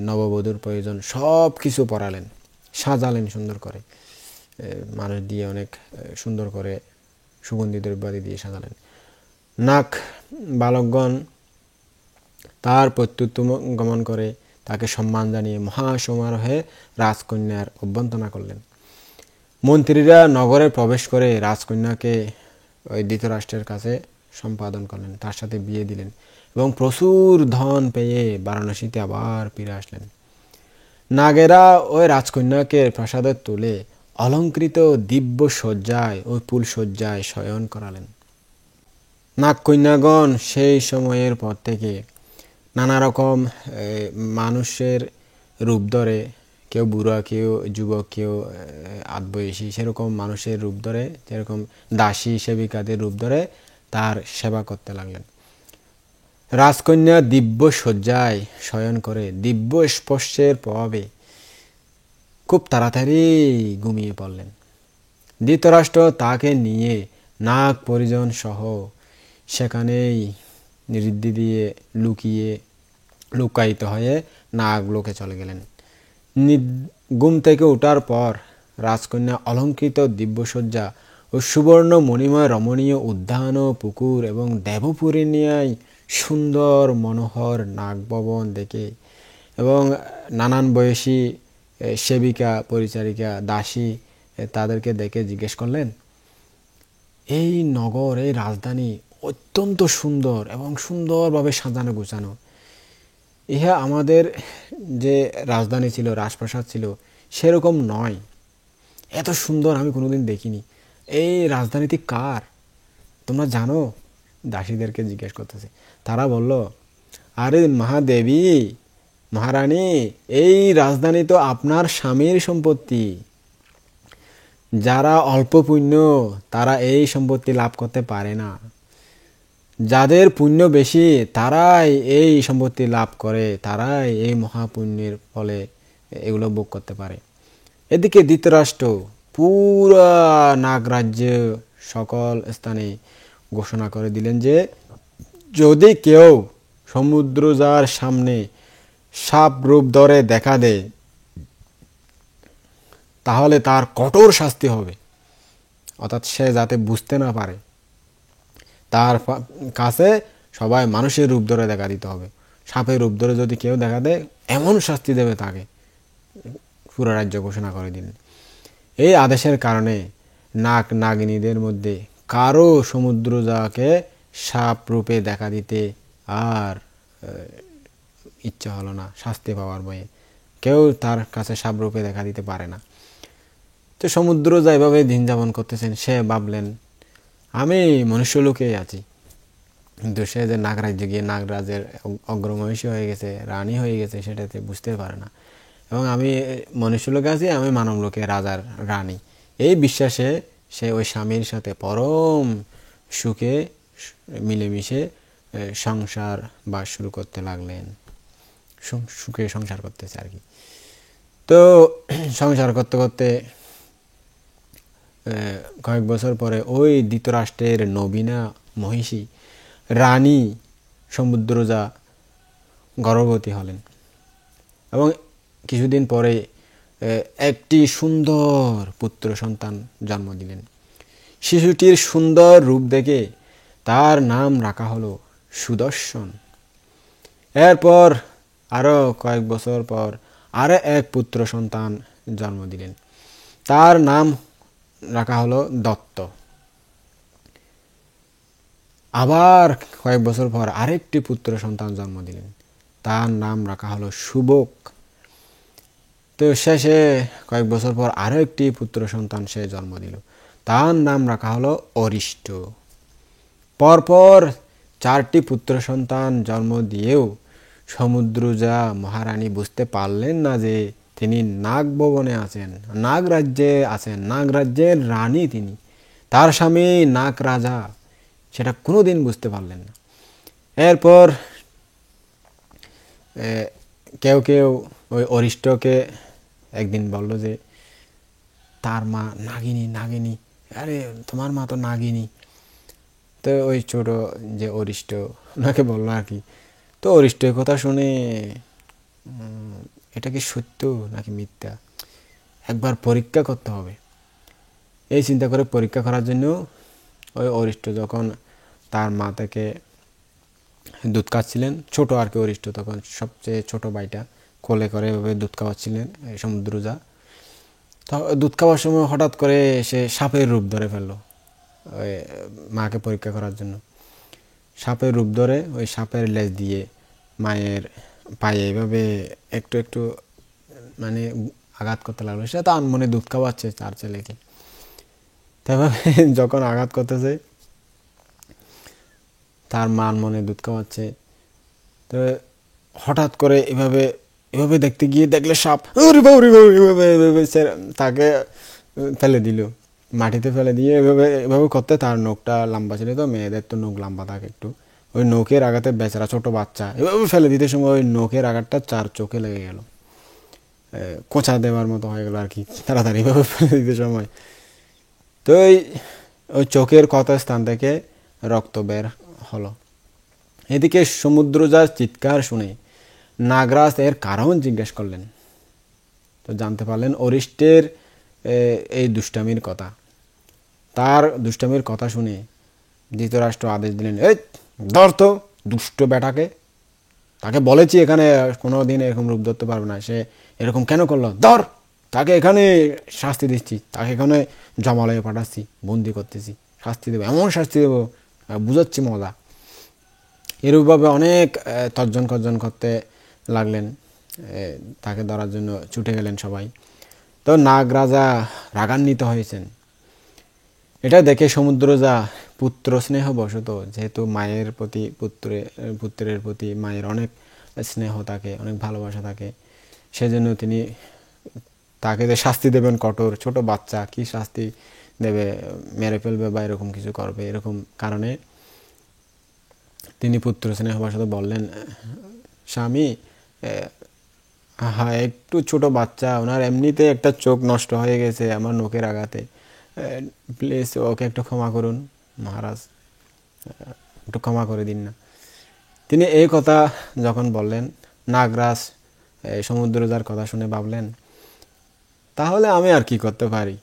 নববধূর প্রয়োজন সব কিছু পরালেন, সাজালেন সুন্দর করে, মানুষ দিয়ে অনেক সুন্দর করে সুগন্ধি দ্রব্যাদি দিয়ে সাজালেন। নাক বালকগণ তার প্রত্যুত্তমগমন করে তাকে সম্মান জানিয়ে মহাসমারোহে রাজকন্যার অভ্যর্থনা করলেন। মন্ত্রীরা নগরে প্রবেশ করে রাজকন্যাকে ওই ধৃতরাষ্ট্রের কাছে সম্পাদন করলেন, তার সাথে বিয়ে দিলেন এবং প্রচুর ধন পেয়ে বারাণসীতে আবার ফিরে আসলেন। নাগেরা ওই রাজকন্যাকে প্রাসাদে তুলে অলঙ্কৃত দিব্য সজ্জায় ওই ফুল সজ্জায় শয়ন করালেন। নাগকন্যাগণ সেই সময়ের পর থেকে নানা রকম মানুষের রূপ ধরে, কেউ বুড়া, কেউ যুবক, কেউ আধবয়সী, সেরকম মানুষের রূপ ধরে, যেরকম দাসী সেবিকাদের রূপ ধরে তার সেবা করতে লাগলেন। রাজকন্যা দিব্য সজ্জায় শয়ন করে দিব্য স্পর্শের প্রভাবে খুব তাড়াতাড়ি ঘুমিয়ে পড়লেন। ধৃতরাষ্ট্র তাকে নিয়ে নাগ পরিজন সহ সেখানেই ঋদ্ধি দিয়ে লুকায়িত হয়ে নাগ লোকে চলে গেলেন। ঘুম থেকে ওঠার পর রাজকন্যা অলঙ্কৃত দিব্যসজ্জা ও সুবর্ণ মণিময় রমণীয় উদ্যান ও পুকুর এবং দেবপুরী ন্যায় সুন্দর মনোহর নাগভবন দেখে এবং নানান বয়সী সেবিকা, পরিচারিকা, দাসী তাদেরকে দেখে জিজ্ঞেস করলেন, এই নগর, এই রাজধানী অত্যন্ত সুন্দর এবং সুন্দরভাবে সাজানো গোছানো। ইহা আমাদের যে রাজধানী ছিল, রাজপ্রাসাদ ছিল, সেরকম নয়। এত সুন্দর আমি কোনোদিন দেখিনি। এই রাজধানীটি কার, তোমরা জানো? দাসীদেরকে জিজ্ঞেস করতেছে। তারা বলল, আরে মহাদেবী, মহারানী, এই রাজধানী তো আপনার স্বামীর সম্পত্তি। যারা অল্প পুণ্য তারা এই সম্পত্তি লাভ করতে পারে না। যাদের পুণ্য বেশি তারাই এই সম্পত্তি লাভ করে, তারাই এই মহাপুণ্যের ফলে এগুলো ভোগ করতে পারে। এদিকে ধৃতরাষ্ট্র পুরা নাগরাজ্য সকল স্থানে ঘোষণা করে দিলেন যে যদি কেউ সমুদ্রজার সামনে সাপ রূপ ধরে দেখা দেয় তাহলে তার কঠোর শাস্তি হবে, অর্থাৎ সে যাতে বুঝতে না পারে। তার কাছে সবাই মানুষের রূপ ধরে দেখা দিতে হবে। সাপের রূপ ধরে যদি কেউ দেখা দেয় এমন শাস্তি দেবে তাকে, পুরো রাজ্য ঘোষণা করে দিলেন। এই আদেশের কারণে নাগ নাগিনীদের মধ্যে কারো সমুদ্রজাকে সাপ রূপে দেখা দিতে আর ইচ্ছা হলো না। শাস্তি পাওয়ার ভয়ে কেউ তার কাছে সাপ রূপে দেখা দিতে পারে না। তো সমুদ্রজা এভাবে দিন যাপন করতেছেন। সে ভাবলেন, আমি মনুষ্যলোকেই আছি, কিন্তু সে যে নাগরাজ্যে গিয়ে নাগরাজের অগ্রমহিষী হয়ে গেছে, রানী হয়ে গেছে, সেটাতে বুঝতে পারে না। এবং আমি মনুষ্যলোকে আছি, আমি মানবলোকে রাজার রানী, এই বিশ্বাসে সে ওই স্বামীর সাথে পরম সুখে মিলেমিশে সংসার বাস শুরু করতে লাগলেন। সুখে সংসার করতেছে আর কি। তো সংসার করতে করতে কয়েক বছর পরে ওই ধৃতরাষ্ট্রের নবীনা মহিষী রানী সমুদ্রজা গর্ভবতী হলেন এবং কিছুদিন পরে একটি সুন্দর পুত্র সন্তান জন্ম দিলেন। শিশুটির সুন্দর রূপ দেখে তার নাম রাখা হলো সুদর্শন। এরপর আরো কয়েক বছর পর আরো এক পুত্র সন্তান জন্ম দিলেন। তার নাম রাখা হলো দত্ত। আবার কয়েক বছর পর আরেকটি পুত্র সন্তান জন্ম দিলেন। তার নাম রাখা হলো সুবক। তো শেষে কয়েক বছর পর আরো একটি পুত্র সন্তান সে জন্ম দিল। তার নাম রাখা হলো অরিষ্ট। পরপর 4টি পুত্র সন্তান জন্ম দিয়েও সমুদ্রজা মহারানী বুঝতে পারলেন না যে তিনি নাগ ভবনে আছেন, নাগ রাজ্যে আছেন, নাগ রাজ্যের রানী তিনি, তার স্বামী নাগ রাজা, সেটা কোনোদিন বুঝতে পারলেন না। এরপর কেউ কেউ ওই অরিষ্টকে একদিন বলল যে তার মা নাগিনী, নাগিনী, আরে তোমার মা তো নাগিনী। তো ওই ছোট যে অরিষ্ট ওনাকে বললো আর কি। তো অরিষ্টের কথা শুনে এটা কি সত্য নাকি মিথ্যা একবার পরীক্ষা করতে হবে, এই চিন্তা করে পরীক্ষা করার জন্য ওই অরিষ্ট যখন তার মা থেকে দুধ খাচ্ছিলেন, ছোট আর কি অরিষ্ট তখন, সবচেয়ে ছোট ভাইটা কোলে করে এভাবে দুধ খাওয়াচ্ছিলেন সমুদ্রজা। তো দুধ খাওয়ার সময় হঠাৎ করে সে সাপের রূপ ধরে ফেললো ওই মাকে পরীক্ষা করার জন্য। সাপের রূপ ধরে ওই সাপের লেজ দিয়ে মায়ের পায়ে এভাবে একটু একটু মানে আঘাত করতে লাগলো। সে তো আনমনে দুধ খাওয়াচ্ছে তার ছেলেকে। তেভাবে যখন আঘাত করতেছে, তার মান মনে দুধ খাওয়াচ্ছে, তো হঠাৎ করে এভাবে এভাবে দেখতে গিয়ে দেখলে সাপ, তাকে ফেলে দিল, মাটিতে ফেলে দিয়ে এভাবে এভাবে করতে, তার নখটা লম্বা ছিল, তো মেয়েদের তো নখ লম্বা থাকে একটু, ওই নখের আঘাতে বেচারা ছোট বাচ্চা এভাবে ফেলে দিতে সময় ওই নখের আঘাতটা 4 চোখে লেগে গেল, কোঁচা দেওয়ার মতো হয়ে গেল আর কি তাড়াতাড়ি এভাবে ফেলে দিতে সময়। তো ওই চোখের ক্ষত স্থান থেকে রক্ত বের হলো। এদিকে সমুদ্রজার চিৎকার শুনে নাগরাজ এর কারণ জিজ্ঞেস করলেন। তো জানতে পারলেন অরিষ্টের এই দুষ্টামির কথা। তার দুষ্টামির কথা শুনে ধৃতরাষ্ট্র আদেশ দিলেন, এই ধর তো দুষ্ট বেটাকে, তাকে বলেছি এখানে কোনোদিন এরকম রূপ ধরতে পারবে না, সে এরকম কেন করলো, ধর তাকে এখানে শাস্তি দিচ্ছি, তাকে এখানে জমালয়ে পাঠাচ্ছি, বন্দি করতেছি, শাস্তি দেবো, এমন শাস্তি দেবো বুঝাচ্ছি মজা। এরূপভাবে অনেক তর্জন কর্জন করতে লাগলেন, তাকে ধরার জন্য ছুটে গেলেন সবাই। তো নাগ রাজা রাগান্বিত হয়েছেন। এটা দেখে সমুদ্রজা পুত্র স্নেহ বশত, যেহেতু মায়ের প্রতি পুত্রের প্রতি মায়ের অনেক স্নেহ থাকে, অনেক ভালোবাসা থাকে, সেজন্য তিনি তাকে যে শাস্তি দেবেন কঠোর, ছোট বাচ্চা কি শাস্তি দেবে, মেরে ফেলবে বা এরকম কিছু করবে, এরকম কারণে তিনি পুত্র স্নেহ বশত বললেন, স্বামী হ্যাঁ একটু ছোট বাচ্চা, ওনার এমনিতে একটা চোখ নষ্ট হয়ে গেছে আমার নখের আঘাতে, প্লিজ ওকে একটু ক্ষমা করুন মহারাজ, একটু ক্ষমা করে দিন না। তিনি এই কথা যখন বললেন, নাগরাজ সমুদ্রজার কথা শুনে ভাবলেন, তাহলে আমি আর কি করতে পারি,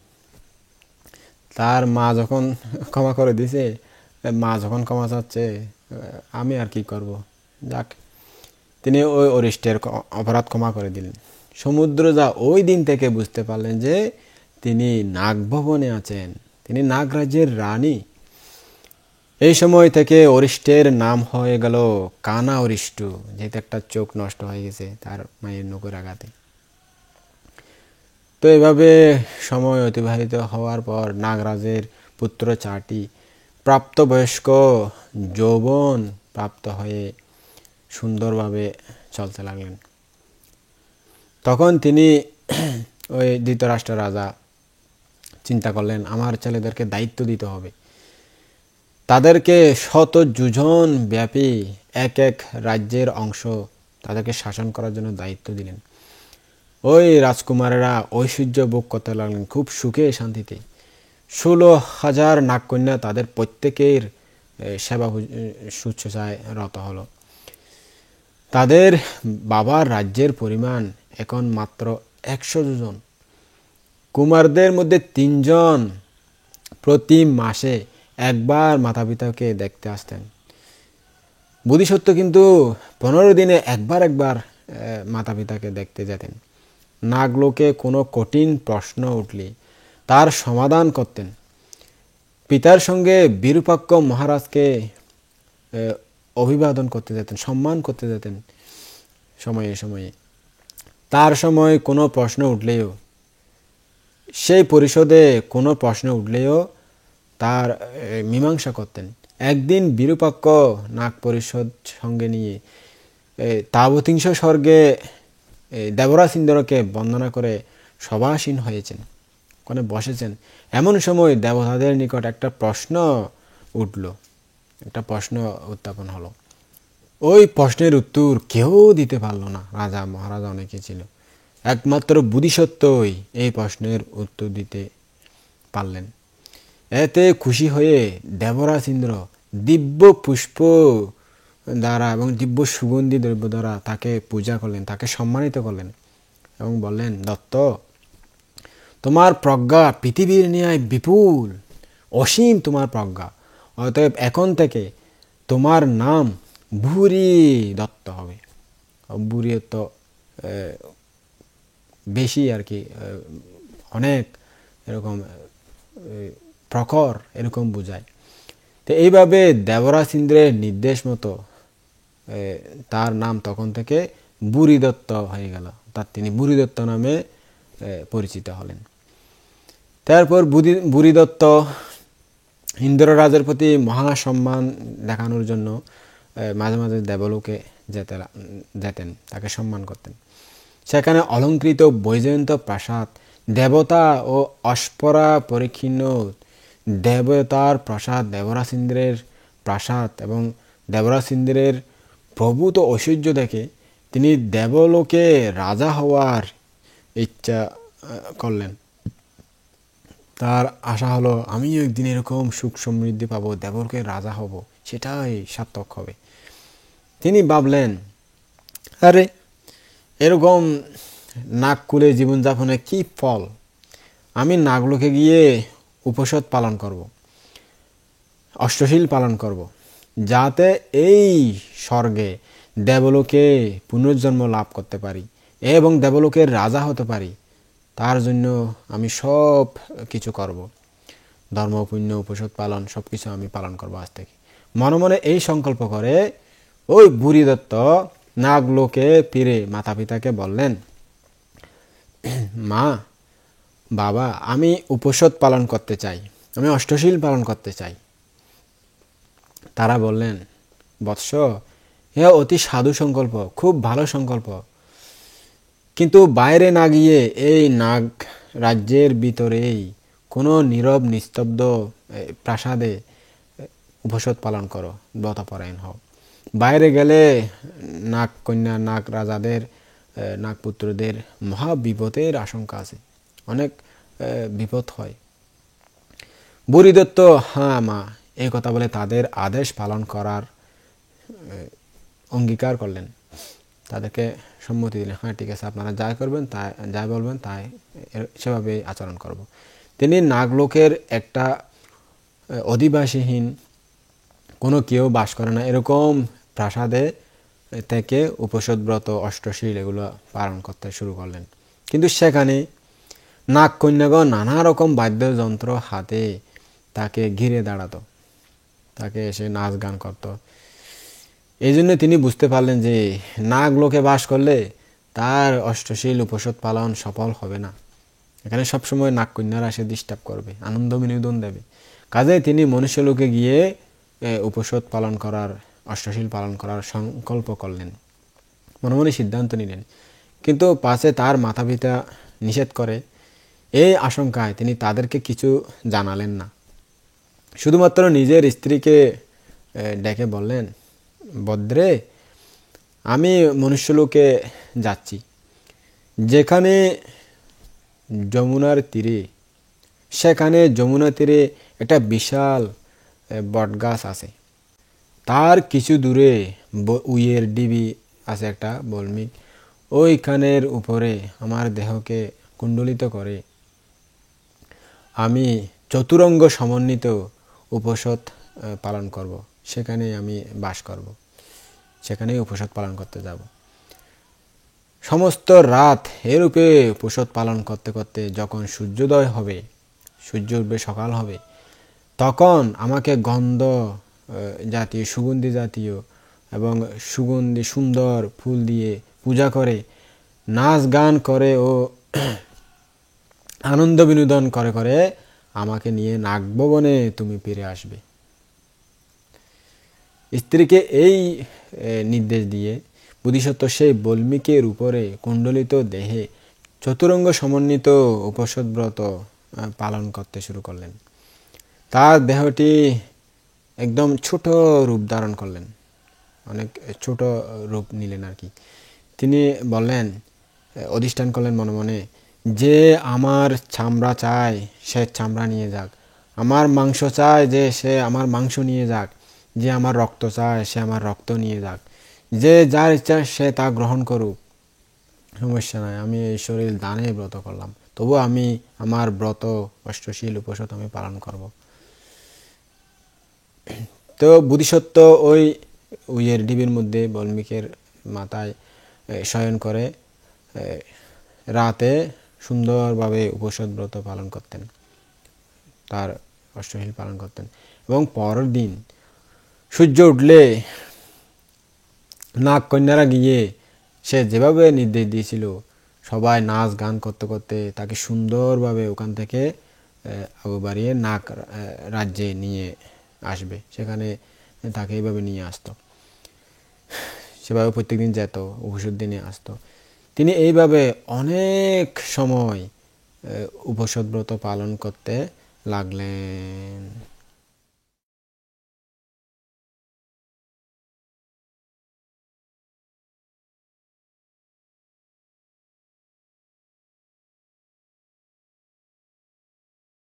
তার মা যখন ক্ষমা করে দিছে, মা যখন ক্ষমা চাচ্ছে, আমি আর কি করব, যাক। তিনি ওই অরিষ্টের অপরাধ ক্ষমা করে দিলেন। সমুদ্রজা ওই দিন থেকে বুঝতে পারলেন যে তিনি নাগভবনে আছেন, তিনি নাগরাজ্যের রানী। এই সময় থেকে অরিষ্টের নাম হয়ে গেল কানা অরিষ্ট, যেহেতু একটা চোখ নষ্ট হয়ে গেছে তার মায়ের নখের আঘাতে। তো এভাবে সময় অতিবাহিত হওয়ার পর নাগরাজের পুত্র 4টি প্রাপ্তবয়স্ক যৌবন প্রাপ্ত হয়ে সুন্দরভাবে চলতে লাগলেন। তখন তিনি ওই ধৃতরাষ্ট্র রাজা চিন্তা করলেন, আমার ছেলেদেরকে দায়িত্ব দিতে হবে, তাদেরকে শত যোজন ব্যাপী এক এক রাজ্যের অংশ তাদেরকে শাসন করার জন্য দায়িত্ব দিলেন। ওই রাজকুমারেরা ঐশ্বর্য ভোগ করতে লাগলেন খুব সুখে শান্তিতে। 16,000 নাগকন্যা তাদের প্রত্যেকের সেবা শুশ্রূষায় রত হলো। তাদের বাবার রাজ্যের পরিমাণ এখন মাত্র 100 জন। কুমারদের মধ্যে 3 জন প্রতি মাসে একবার মাতা পিতাকে দেখতে আসতেন। বোধিসত্ত্ব কিন্তু 15 দিনে একবার মাতা পিতাকে দেখতে যেতেন। নাগলোকে কোনো কঠিন প্রশ্ন উঠলে তার সমাধান করতেন। পিতার সঙ্গে বিরূপাক্ষ মহারাজকে অভিবাদন করতে যেতেন, সম্মান করতে যেতেন সময়ে সময়ে। তার সময় কোনো প্রশ্ন উঠলেও, সেই পরিষদে কোনো প্রশ্ন উঠলেও তার মীমাংসা করতেন। একদিন বিরূপাক্ষ নাগ পরিষদ সঙ্গে নিয়ে তাবতিংশ স্বর্গে দেবরাজ ইন্দ্রকে বন্দনা করে সভাসীন হয়েছেন, ওখানে বসেছেন। এমন সময় দেবতাদের নিকট একটা প্রশ্ন উঠল, একটা প্রশ্ন উত্থাপন হলো। ওই প্রশ্নের উত্তর কেউ দিতে পারল না। রাজা মহারাজা অনেকে ছিল, একমাত্র বোধিসত্ত্বই এই প্রশ্নের উত্তর দিতে পারলেন। এতে খুশি হয়ে দেবরাজ ইন্দ্র দিব্য পুষ্প দ্বারা এবং দিব্য সুগন্ধি দ্রব্য দ্বারা তাকে পূজা করলেন, তাকে সম্মানিত করলেন এবং বললেন, দত্ত, তোমার প্রজ্ঞা পৃথিবীর ন্যায় বিপুল, অসীম তোমার প্রজ্ঞা। অতএব এখন থেকে তোমার নাম ভূরি দত্ত হবে। ভূরি তো বেশি আর কি, অনেক এরকম প্রখর এরকম বোঝায়। তো এইভাবে দেবরাজ ইন্দ্রের নির্দেশ মতো তার নাম তখন থেকে বুরিদত্ত হয়ে গেল। তার তিনি বুরিদত্ত নামে পরিচিত হলেন। তারপর বুরিদত্ত ইন্দ্ররাজের প্রতি মহাসম্মান দেখানোর জন্য মাঝে মাঝে দেবলোকে যেতেন, তাকে সম্মান করতেন। সেখানে অলঙ্কৃত বৈজয়ন্ত প্রাসাদ, দেবতা ও অস্পরা পরিক্ষীণ দেবতার প্রাসাদ, দেবরাজ ইন্দ্রের প্রাসাদ এবং দেবরাজ ইন্দ্রের প্রভূত ঐশ্বর্য দেখে তিনি দেবলোকে রাজা হওয়ার ইচ্ছা করলেন। তার আশা হলো, আমিও একদিন এরকম সুখ সমৃদ্ধি পাবো, দেবলোকে রাজা হব, সেটাই সার্থক হবে। তিনি ভাবলেন, আরে এরকম নাগকুলে জীবনযাপনে কি ফল, আমি নাগলোকে গিয়ে উপসদ পালন করব, অষ্টশীল পালন করব, যাতে এই স্বর্গে দেবলোকে পুনর্জন্ম লাভ করতে পারি এবং দেবলোকের রাজা হতে পারি। তার জন্য আমি সব কিছু করব, ধর্ম পুণ্য উপসদ পালন সব কিছু আমি পালন করব আজ থেকে। মনে মনে এই সংকল্প করে ওই বুরিদত্ত নাগলোকে ফিরে মাতা পিতাকে বললেন, মা, বাবা, আমি উপসদ পালন করতে চাই, আমি অষ্টশীল পালন করতে চাই। তারা বললেন, বৎস, এ অতি সাধু সংকল্প, খুব ভালো সংকল্প, কিন্তু বাইরে না গিয়ে এই নাগ রাজ্যের ভিতরেই কোনো নীরব নিস্তব্ধ প্রাসাদে উপসদ পালন করো, ব্রতপরায়ণ হও। বাইরে গেলে নাগ কন্যা, নাগ রাজাদের, নাগপুত্রদের মহা বিপদের আশঙ্কা আছে, অনেক বিপদ হয়। বুরিদত্ত হ্যাঁ মা এই কথা বলে তাদের আদেশ পালন করার অঙ্গীকার করলেন, তাদেরকে সম্মতি দিলেন, হ্যাঁ ঠিক আছে, আপনারা যা করবেন তাই, যা বলবেন তাই সেভাবে আচরণ করব। তিনি নাগলোকের একটা অধিবাসীহীন, কোনো কেউ বাস করে না এরকম প্রাসাদে থেকে উপসদ ব্রত, অষ্টশীল এগুলো পালন করতে শুরু করলেন। কিন্তু সেখানে নাগ কন্যাগণ নানা রকম বাদ্যযন্ত্র হাতে তাকে ঘিরে দাঁড়াতো, তাকে এসে নাচ গান করত। এই জন্য তিনি বুঝতে পারলেন যে নাগলোকে বাস করলে তার অষ্টশীল উপসদ পালন সফল হবে না। এখানে সবসময় নাগ কন্যারা এসে ডিস্টার্ব করবে, আনন্দ বিনোদন দেবে। কাজে তিনি মনুষ্যলোকে গিয়ে উপসদ পালন করার, অষ্টশীল পালন করার সংকল্প করলেন, মনে মনে সিদ্ধান্ত নিলেন। কিন্তু পাশে তার মাতা পিতা নিষেধ করে। এই আশঙ্কায় তিনি তাদেরকে কিছু জানালেন না, শুধুমাত্র নিজের স্ত্রীকে ডেকে বললেন, বদ্রে, আমি মনুষ্যলোকে যাচ্ছি, যেখানে যমুনার তীরে, সেখানে যমুনা তীরে একটা বিশাল বটগাছ আছে, তার কিছু দূরে উইয়ের ডিবি আছে একটা বলমিক, ওই কানের উপরে আমার দেহকে কুণ্ডলিত করে আমি চতুরঙ্গ সমন্বিত উপসৎ পালন করব, সেখানেই আমি বাস করব, সেখানেই উপসৎ পালন করতে যাব। সমস্ত রাত এরূপে উপসৎ পালন করতে করতে যখন সূর্যোদয় হবে, সূর্য উঠবে, সকাল হবে, তখন আমাকে গন্ধ জাতীয়, সুগন্ধি জাতীয় এবং সুগন্ধি সুন্দর ফুল দিয়ে পূজা করে, নাচ গান করে ও আনন্দ বিনোদন করে করে আমাকে নিয়ে নাগভবনে তুমি ফিরে আসবে। স্ত্রীকে এই নির্দেশ দিয়ে বোধিসত্ত্ব সেই বল্মীকের উপরে কুণ্ডলিত দেহে চতুরঙ্গ সমন্বিত উপসৎ ব্রত পালন করতে শুরু করলেন। তার দেহটি একদম ছোট রূপ ধারণ করলেন, অনেক ছোট রূপ নিলেন আর কি। তিনি বললেন, অধিষ্ঠান করলেন মনে মনে, যে আমার চামড়া চায় সে চামড়া নিয়ে যাক, আমার মাংস চায় যে সে আমার মাংস নিয়ে যাক, যে আমার রক্ত চায় সে আমার রক্ত নিয়ে যাক, যে যার ইচ্ছা সে তা গ্রহণ করুক, সমস্যা নাই, আমি এই শরীর দানে ব্রত করলাম, তবু আমি আমার ব্রত অষ্টশীল উপসৎ আমি পালন করব। তো বোধিসত্ত্ব ওই উইয়ের ডিবির মধ্যে বল্মীকের মাথায় শয়ন করে রাতে সুন্দরভাবে উপসৎ ব্রত পালন করতেন, তার অষ্টশীল পালন করতেন। এবং পরের দিন সূর্য উঠলে নাগ কন্যারা গিয়ে সে যেভাবে নির্দেশ দিয়েছিল, সবাই নাচ গান করতে করতে তাকে সুন্দরভাবে ওখান থেকে আগে বাড়িয়ে নাগ রাজ্যে নিয়ে আসবে, সেখানে তাকে এইভাবে নিয়ে আসতো, সেভাবে প্রত্যেকদিন যেত, উপসৎ দিনে আসতো। তিনি এইভাবে অনেক সময় উপসৎ ব্রত পালন করতে লাগলেন।